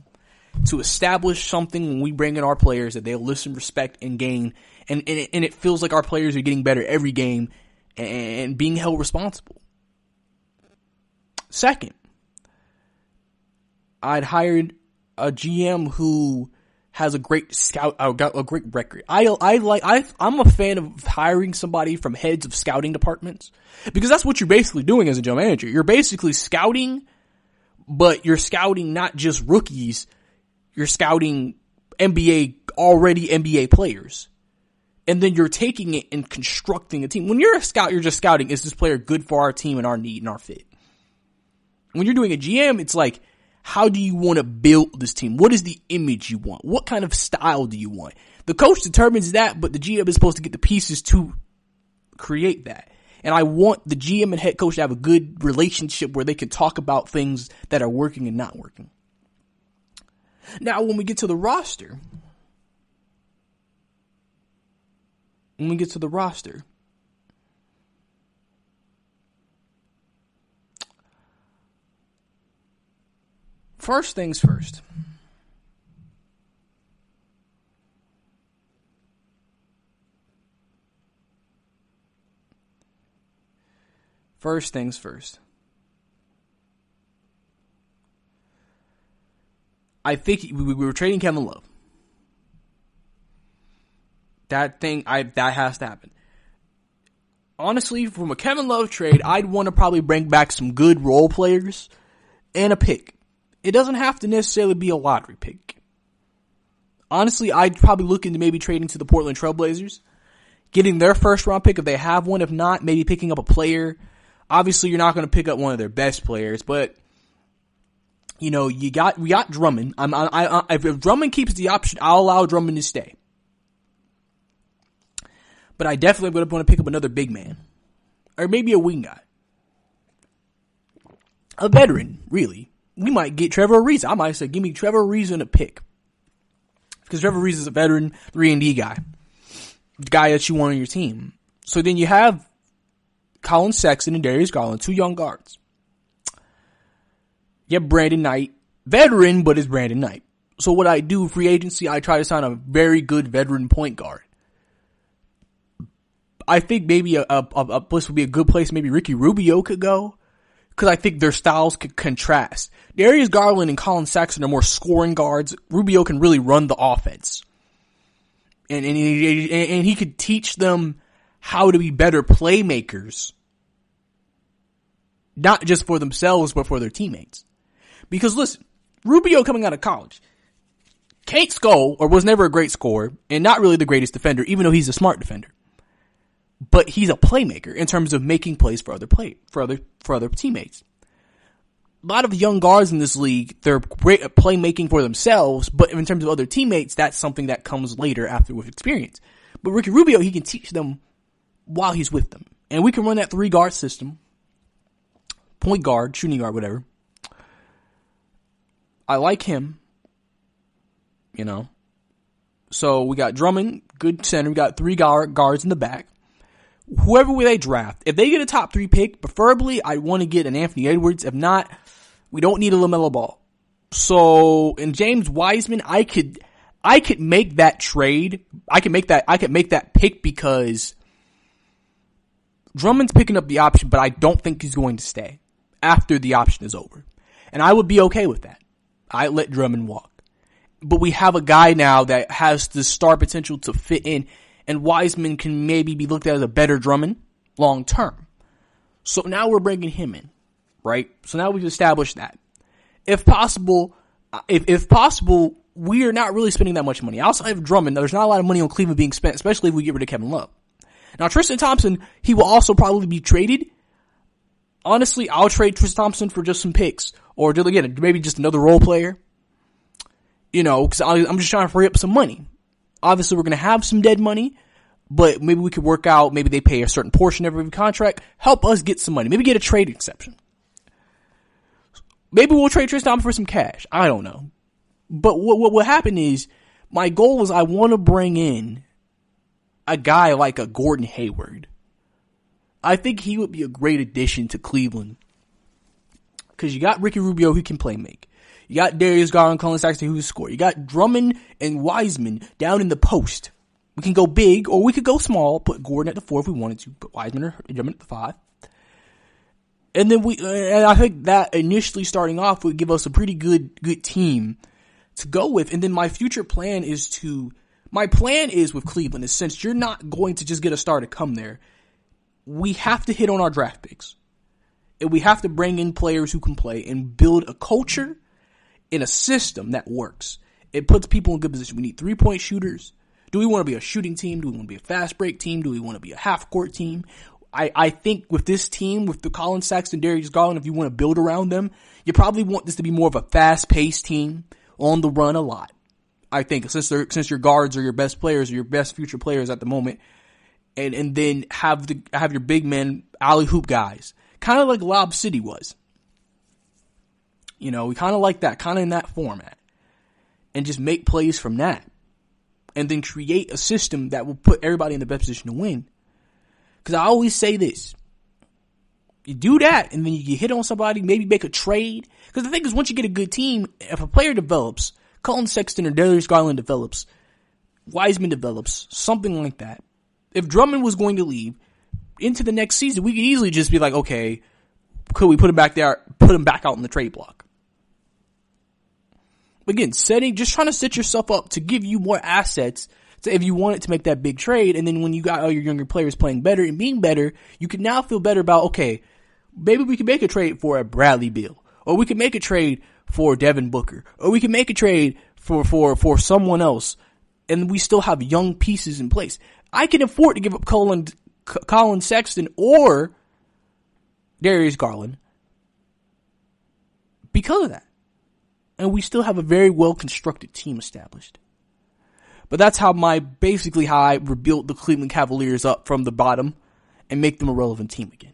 to establish something when we bring in our players that they'll listen, respect, and gain. And it feels like our players are getting better every game and being held responsible. Second, I'd hired a GM who has a great a great record. I'm a fan of hiring somebody from heads of scouting departments because that's what you're basically doing as a general manager. You're basically scouting, but you're scouting not just rookies. You're scouting already NBA players. And then you're taking it and constructing a team. When you're a scout, you're just scouting. Is this player good for our team and our need and our fit? When you're doing a GM, it's like, how do you want to build this team? What is the image you want? What kind of style do you want? The coach determines that, but the GM is supposed to get the pieces to create that. And I want the GM and head coach to have a good relationship where they can talk about things that are working and not working. Now, when we get to the roster, first things first. First things first. I think we were trading Kevin Love. That has to happen. Honestly, from a Kevin Love trade, I'd want to probably bring back some good role players and a pick. It doesn't have to necessarily be a lottery pick. Honestly, I'd probably look into maybe trading to the Portland Trailblazers, getting their first round pick if they have one. If not, maybe picking up a player. Obviously, you're not going to pick up one of their best players, but you know, we got Drummond. If Drummond keeps the option, I'll allow Drummond to stay. But I definitely would want to pick up another big man. Or maybe a wing guy. A veteran, really. We might get Trevor Ariza. I might say, give me Trevor Ariza in a pick. Because Trevor Ariza is a veteran 3-and-D guy. The guy that you want on your team. So then you have Colin Sexton and Darius Garland, 2 young guards. You have Brandon Knight. Veteran, but it's Brandon Knight. So what I do, free agency, I try to sign a very good veteran point guard. I think maybe a place would be a good place. Maybe Ricky Rubio could go. Because I think their styles could contrast. Darius Garland and Colin Sexton are more scoring guards. Rubio can really run the offense. And he could teach them how to be better playmakers. Not just for themselves, but for their teammates. Because listen, Rubio coming out of college can't score, or was never a great scorer, and not really the greatest defender, even though he's a smart defender. But he's a playmaker in terms of making plays for other teammates. A lot of young guards in this league, they're great at playmaking for themselves, but in terms of other teammates, that's something that comes later after with experience. But Ricky Rubio, he can teach them while he's with them. And we can run that 3-guard system. Point guard, shooting guard, whatever. I like him. You know. So we got Drummond, good center. We got 3 guards in the back. Whoever they draft, if they get a top 3 pick, preferably I want to get an Anthony Edwards. If not, we don't need a LaMelo Ball. So in James Wiseman, I could make that trade. I could make that pick because Drummond's picking up the option, but I don't think he's going to stay after the option is over. And I would be okay with that. I let Drummond walk. But we have a guy now that has the star potential to fit in. And Wiseman can maybe be looked at as a better Drummond long term. So now we're bringing him in, right? So now we've established that. If possible, we are not really spending that much money. I also have Drummond. There's not a lot of money on Cleveland being spent, especially if we get rid of Kevin Love. Now, Tristan Thompson, he will also probably be traded. Honestly, I'll trade Tristan Thompson for just some picks. Or, again, maybe just another role player. You know, because I'm just trying to free up some money. Obviously, we're going to have some dead money, but maybe we could work out, maybe they pay a certain portion of every contract, help us get some money, maybe get a trade exception. Maybe we'll trade Tristan for some cash. I don't know. But what will happen is, my goal is I want to bring in a guy like a Gordon Hayward. I think he would be a great addition to Cleveland. Because you got Ricky Rubio who can play make. You got Darius Garland, Colin Sexton who can score. You got Drummond and Wiseman down in the post. We can go big or we could go small, put Gordon at the 4 if we wanted to, put Wiseman or Drummond at the 5. And then and I think that initially starting off would give us a pretty good team to go with. And then my plan is with Cleveland is since you're not going to just get a star to come there, we have to hit on our draft picks. And we have to bring in players who can play and build a culture in a system that works. It puts people in good position. We need 3-point shooters. Do we want to be a shooting team? Do we want to be a fast break team? Do we want to be a half court team? I think with this team, with the Colin Sexton, Darius Garland, if you want to build around them, you probably want this to be more of a fast paced team on the run a lot. I think since your guards are your best players or your best future players at the moment, and then have your big men alley hoop guys, kind of like Lob City was. You know, we kind of like that, kind of in that format. And just make plays from that. And then create a system that will put everybody in the best position to win. Because I always say this. You do that, and then you hit on somebody, maybe make a trade. Because the thing is, once you get a good team, if a player develops, Colin Sexton or Darius Garland develops, Wiseman develops, something like that. If Drummond was going to leave into the next season, we could easily just be like, okay, could we put him back there, put him back out in the trade block? Again, just trying to set yourself up to give you more assets. So if you wanted to make that big trade, and then when you got all your younger players playing better and being better, you can now feel better about, okay, maybe we can make a trade for a Bradley Beal, or we can make a trade for Devin Booker, or we can make a trade for someone else, and we still have young pieces in place. I can afford to give up Colin Sexton or Darius Garland because of that. And we still have a very well-constructed team established. But that's how I rebuilt the Cleveland Cavaliers up from the bottom and make them a relevant team again.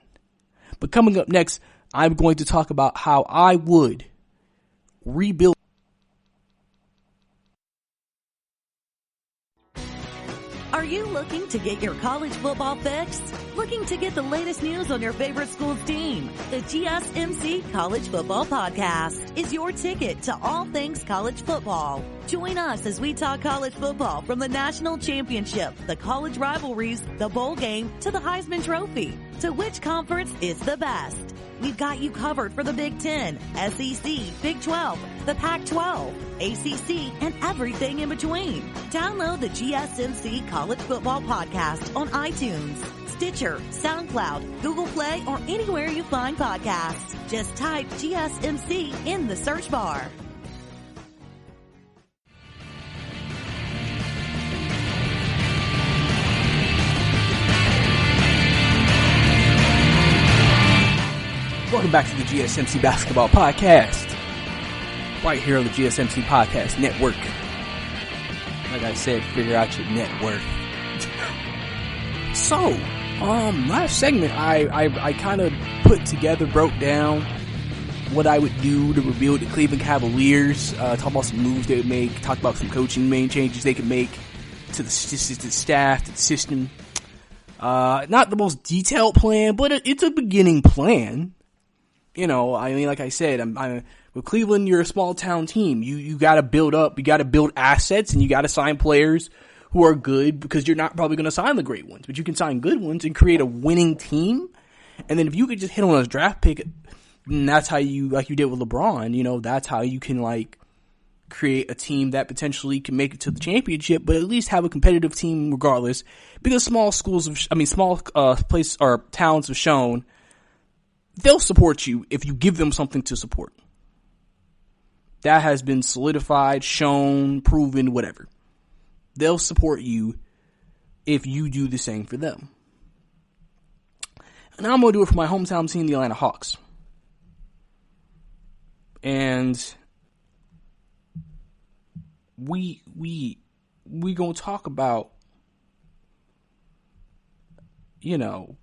But coming up next, I'm going to talk about how I would rebuild. Are you looking to get your college football fix? Looking to get the latest news on your favorite school's team? The GSMC College Football Podcast is your ticket to all things college football. Join us as we talk college football from the national championship, the college rivalries, the bowl game, to the Heisman Trophy. To which conference is the best? We've got you covered for the Big Ten, SEC, Big 12, the Pac-12, ACC, and everything in between. Download the GSMC College Football Podcast on iTunes, Stitcher, SoundCloud, Google Play, or anywhere you find podcasts. Just type GSMC in the search bar. Welcome back to the GSMC Basketball Podcast, right here on the GSMC Podcast Network. Like I said, figure out your net worth. So, last segment, I kind of broke down what I would do to rebuild the Cleveland Cavaliers, talk about some moves they would make, talk about some coaching main changes they could make to the staff, to the system. Not the most detailed plan, but it's a beginning plan. You know, I mean, like I said, I'm with Cleveland, you're a small town team. You gotta build up, you gotta build assets, and you gotta sign players who are good, because you're not probably gonna sign the great ones, but you can sign good ones and create a winning team. And then if you could just hit on a draft pick, and that's how you, like you did with LeBron, you know, that's how you can like create a team that potentially can make it to the championship, but at least have a competitive team regardless, because small place or towns have shown they'll support you if you give them something to support. That has been solidified, shown, proven, whatever. They'll support you if you do the same for them. And I'm going to do it for my hometown team, the Atlanta Hawks. And we going to talk about, you know,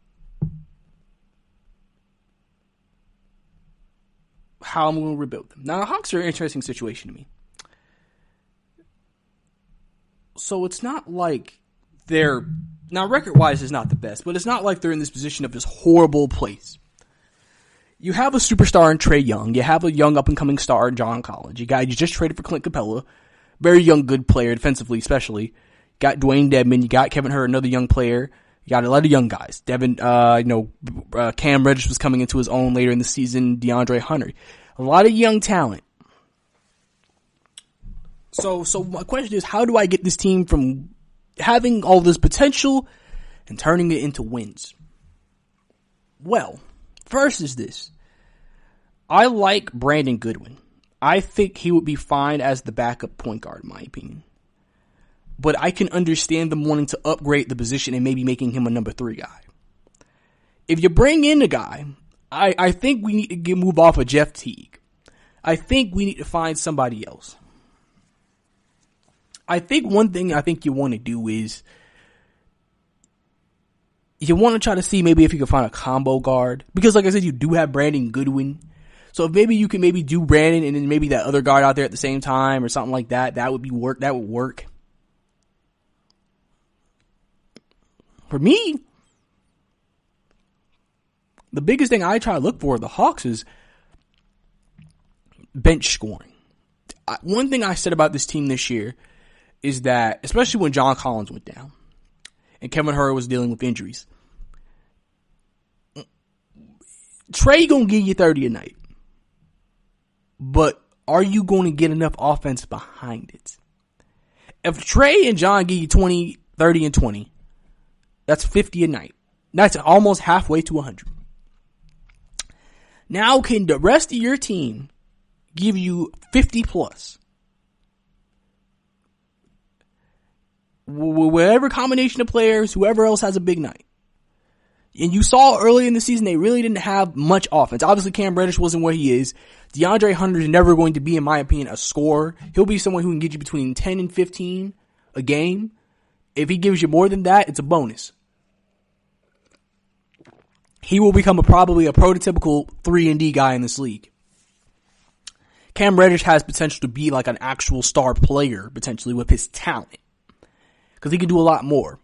how I'm going to rebuild them. Now, the Hawks are an interesting situation to me. So it's not like they're, now record-wise is not the best, but it's not like they're in this position of this horrible place. You have a superstar in Trae Young. You have a young up-and-coming star in John Collins. You just traded for Clint Capella. Very young, good player, defensively especially. You got Dwayne Dedmon. You got Kevin Hurt, another young player. You got a lot of young guys. Cam Reddish was coming into his own later in the season. DeAndre Hunter. A lot of young talent. So my question is, how do I get this team from having all this potential and turning it into wins? Well, first is this. I like Brandon Goodwin. I think he would be fine as the backup point guard, in my opinion. But I can understand them wanting to upgrade the position and maybe making him a number 3 guy. If you bring in a guy, I think we need to move off of Jeff Teague. I think we need to find somebody else. I think one thing I think you want to do is you want to try to see maybe if you can find a combo guard. Because like I said, you do have Brandon Goodwin. So if maybe you can maybe do Brandon and then maybe that other guard out there at the same time or something like that, that would work. For me, the biggest thing I try to look for the Hawks is bench scoring. One thing I said about this team this year is that, especially when John Collins went down and Kevin Hurt was dealing with injuries, Trae gonna give you 30 a night, but are you going to get enough offense behind it? If Trae and John give you 20, 30, and 20, that's 50 a night. That's almost halfway to 100. Now, can the rest of your team give you 50 plus? Whatever combination of players, whoever else has a big night. And you saw early in the season, they really didn't have much offense. Obviously, Cam Reddish wasn't where he is. DeAndre Hunter is never going to be, in my opinion, a scorer. He'll be someone who can get you between 10 and 15. a game. If he gives you more than that, it's a bonus. He will become probably a prototypical 3-and-D guy in this league. Cam Reddish has potential to be like an actual star player, potentially, with his talent. Because he can do a lot more.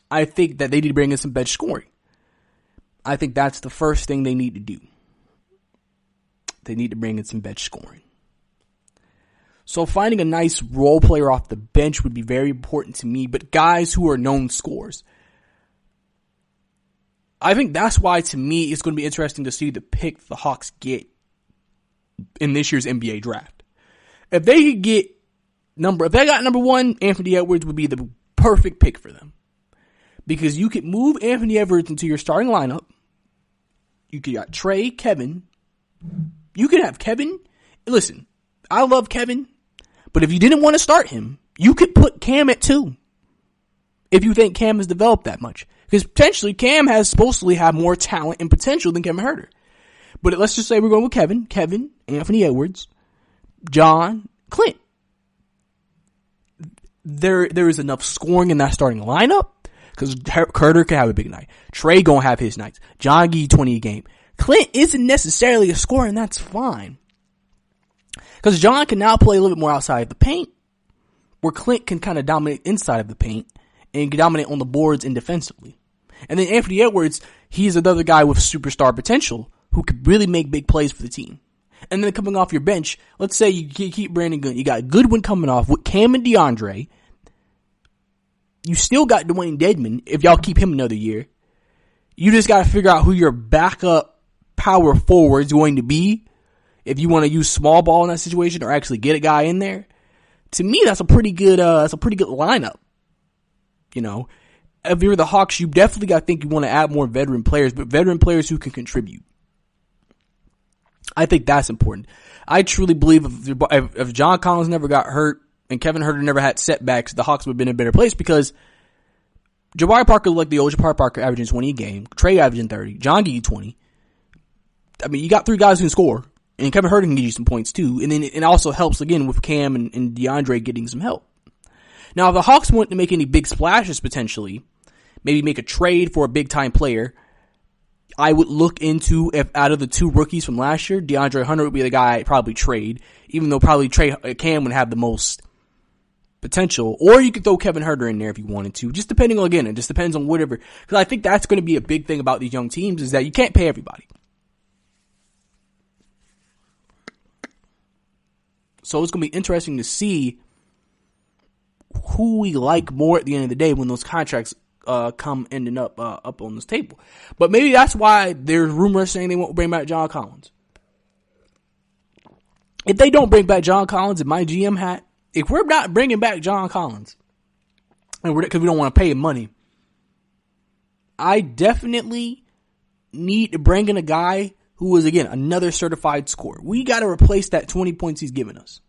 I think that they need to bring in some bench scoring. I think that's the first thing they need to do. They need to bring in some bench scoring. So finding a nice role player off the bench would be very important to me, but guys who are known scorers. I think that's why, to me, it's going to be interesting to see the pick the Hawks get in this year's NBA draft. If they got number 1, Anthony Edwards would be the perfect pick for them. Because you could move Anthony Edwards into your starting lineup. You could got Trey, Kevin. You could have Kevin. Listen, I love Kevin. But if you didn't want to start him, you could put Cam at 2. If you think Cam has developed that much. Because potentially Cam has supposedly have more talent and potential than Kevin Huerter. But let's just say we're going with Kevin, Anthony Edwards, John, Clint. There is enough scoring in that starting lineup. Because Huerter can have a big night. Trey gonna have his nights. John give you 20 a game. Clint isn't necessarily a scorer, and that's fine. Because John can now play a little bit more outside of the paint, where Clint can kind of dominate inside of the paint and can dominate on the boards and defensively. And then Anthony Edwards, he's another guy with superstar potential who could really make big plays for the team. And then coming off your bench, let's say you keep Brandon Goodwin. You got Goodwin coming off with Cam and DeAndre. You still got Dwayne Dedmon if y'all keep him another year. You just got to figure out who your backup power forward is going to be if you want to use small ball in that situation or actually get a guy in there. To me, that's a pretty good lineup. You know, if you're the Hawks, you definitely got to think you want to add more veteran players, but veteran players who can contribute. I think that's important. I truly believe if John Collins never got hurt and Kevin Huerter never had setbacks, the Hawks would have been in a better place because Jabari Parker looked like the old Jabari Parker, averaging 20 a game. Trey averaging 30. John gave you 20. I mean, you got 3 guys who can score, and Kevin Huerter can give you some points too. And then it also helps again with Cam and DeAndre getting some help. Now, if the Hawks want to make any big splashes potentially, maybe make a trade for a big time player, I would look into if out of the 2 rookies from last year, DeAndre Hunter would be the guy I'd probably trade, even though probably Cam would have the most potential. Or you could throw Kevin Huerter in there if you wanted to, just depending on, again, it just depends on whatever. Because I think that's going to be a big thing about these young teams is that you can't pay everybody. So it's going to be interesting to see who we like more at the end of the day when those contracts come ending up on this table. But maybe that's why there's rumors saying they won't bring back John Collins. If they don't bring back John Collins in my GM hat, if we're not bringing back John Collins, and because we don't want to pay him money, I definitely need to bring in a guy who is, again, another certified scorer. We got to replace that 20 points he's given us.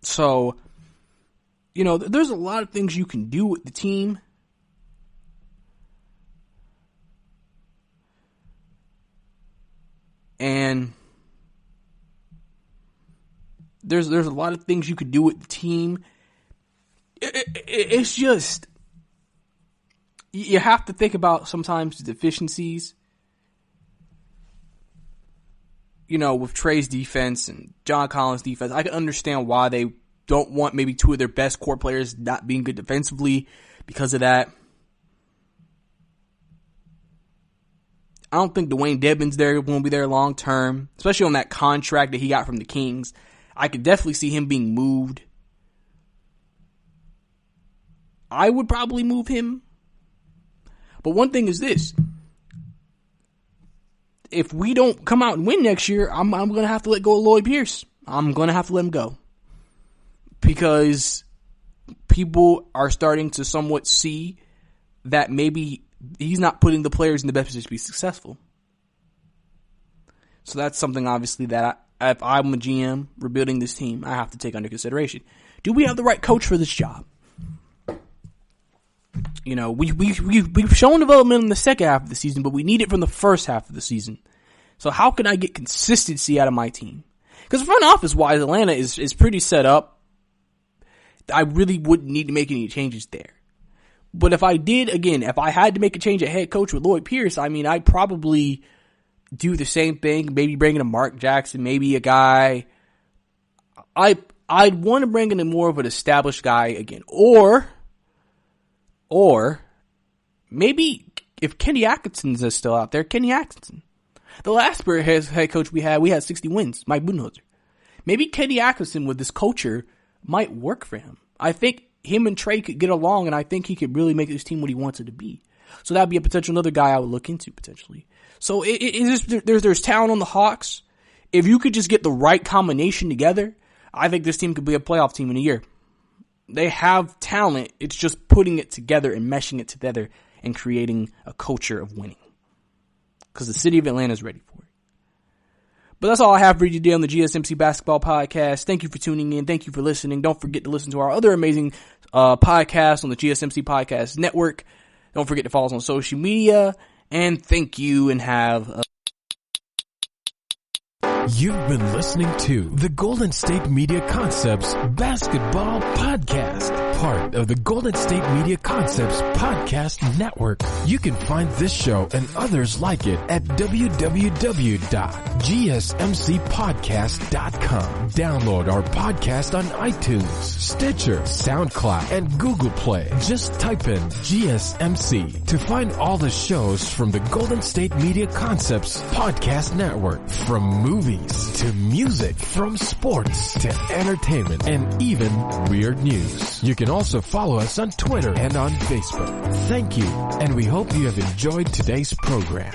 So, you know, there's a lot of things you can do with the team. And there's a lot of things you could do with the team. It's just, you have to think about sometimes the deficiencies. You know, with Trey's defense and John Collins' defense, I can understand why they don't want maybe 2 of their best core players not being good defensively because of that. I don't think Dwayne Dedmon's won't be there long term, especially on that contract that he got from the Kings. I could definitely see him being moved. I would probably move him. But one thing is this. If we don't come out and win next year, I'm going to have to let go of Lloyd Pierce. I'm going to have to let him go. Because people are starting to somewhat see that maybe he's not putting the players in the best position to be successful. So that's something, obviously, that if I'm a GM rebuilding this team, I have to take under consideration. Do we have the right coach for this job? You know, we've shown development in the second half of the season, but we need it from the first half of the season. So how can I get consistency out of my team? Because front office wise, Atlanta is pretty set up. I really wouldn't need to make any changes there. But if I had to make a change at head coach with Lloyd Pierce, I mean, I'd probably do the same thing. Maybe bring in a Mark Jackson, maybe a guy. I'd want to bring in a more of an established guy again. Or maybe if Kenny Atkinson is still out there, Kenny Atkinson. The last head coach we had 60 wins, Mike Budenholzer. Maybe Kenny Atkinson with this culture might work for him. I think him and Trey could get along, and I think he could really make this team what he wants it to be. So that'd be a potential another guy I would look into potentially. So there's talent on the Hawks. If you could just get the right combination together, I think this team could be a playoff team in a year. They have talent. It's just putting it together and meshing it together and creating a culture of winning. Because the city of Atlanta is ready for it. But that's all I have for you today on the GSMC Basketball Podcast. Thank you for tuning in. Thank you for listening. Don't forget to listen to our other amazing podcasts on the GSMC Podcast Network. Don't forget to follow us on social media. And thank you and have a You've been listening to the Golden State Media Concepts Basketball Podcast, part of the Golden State Media Concepts Podcast Network. You can find this show and others like it at www.gsmcpodcast.com. Download our podcast on iTunes, Stitcher, SoundCloud, and Google Play. Just type in GSMC to find all the shows from the Golden State Media Concepts Podcast Network, from movies to music, from sports to entertainment, and even weird news. You can also follow us on Twitter and on Facebook. Thank you, and we hope you have enjoyed today's program.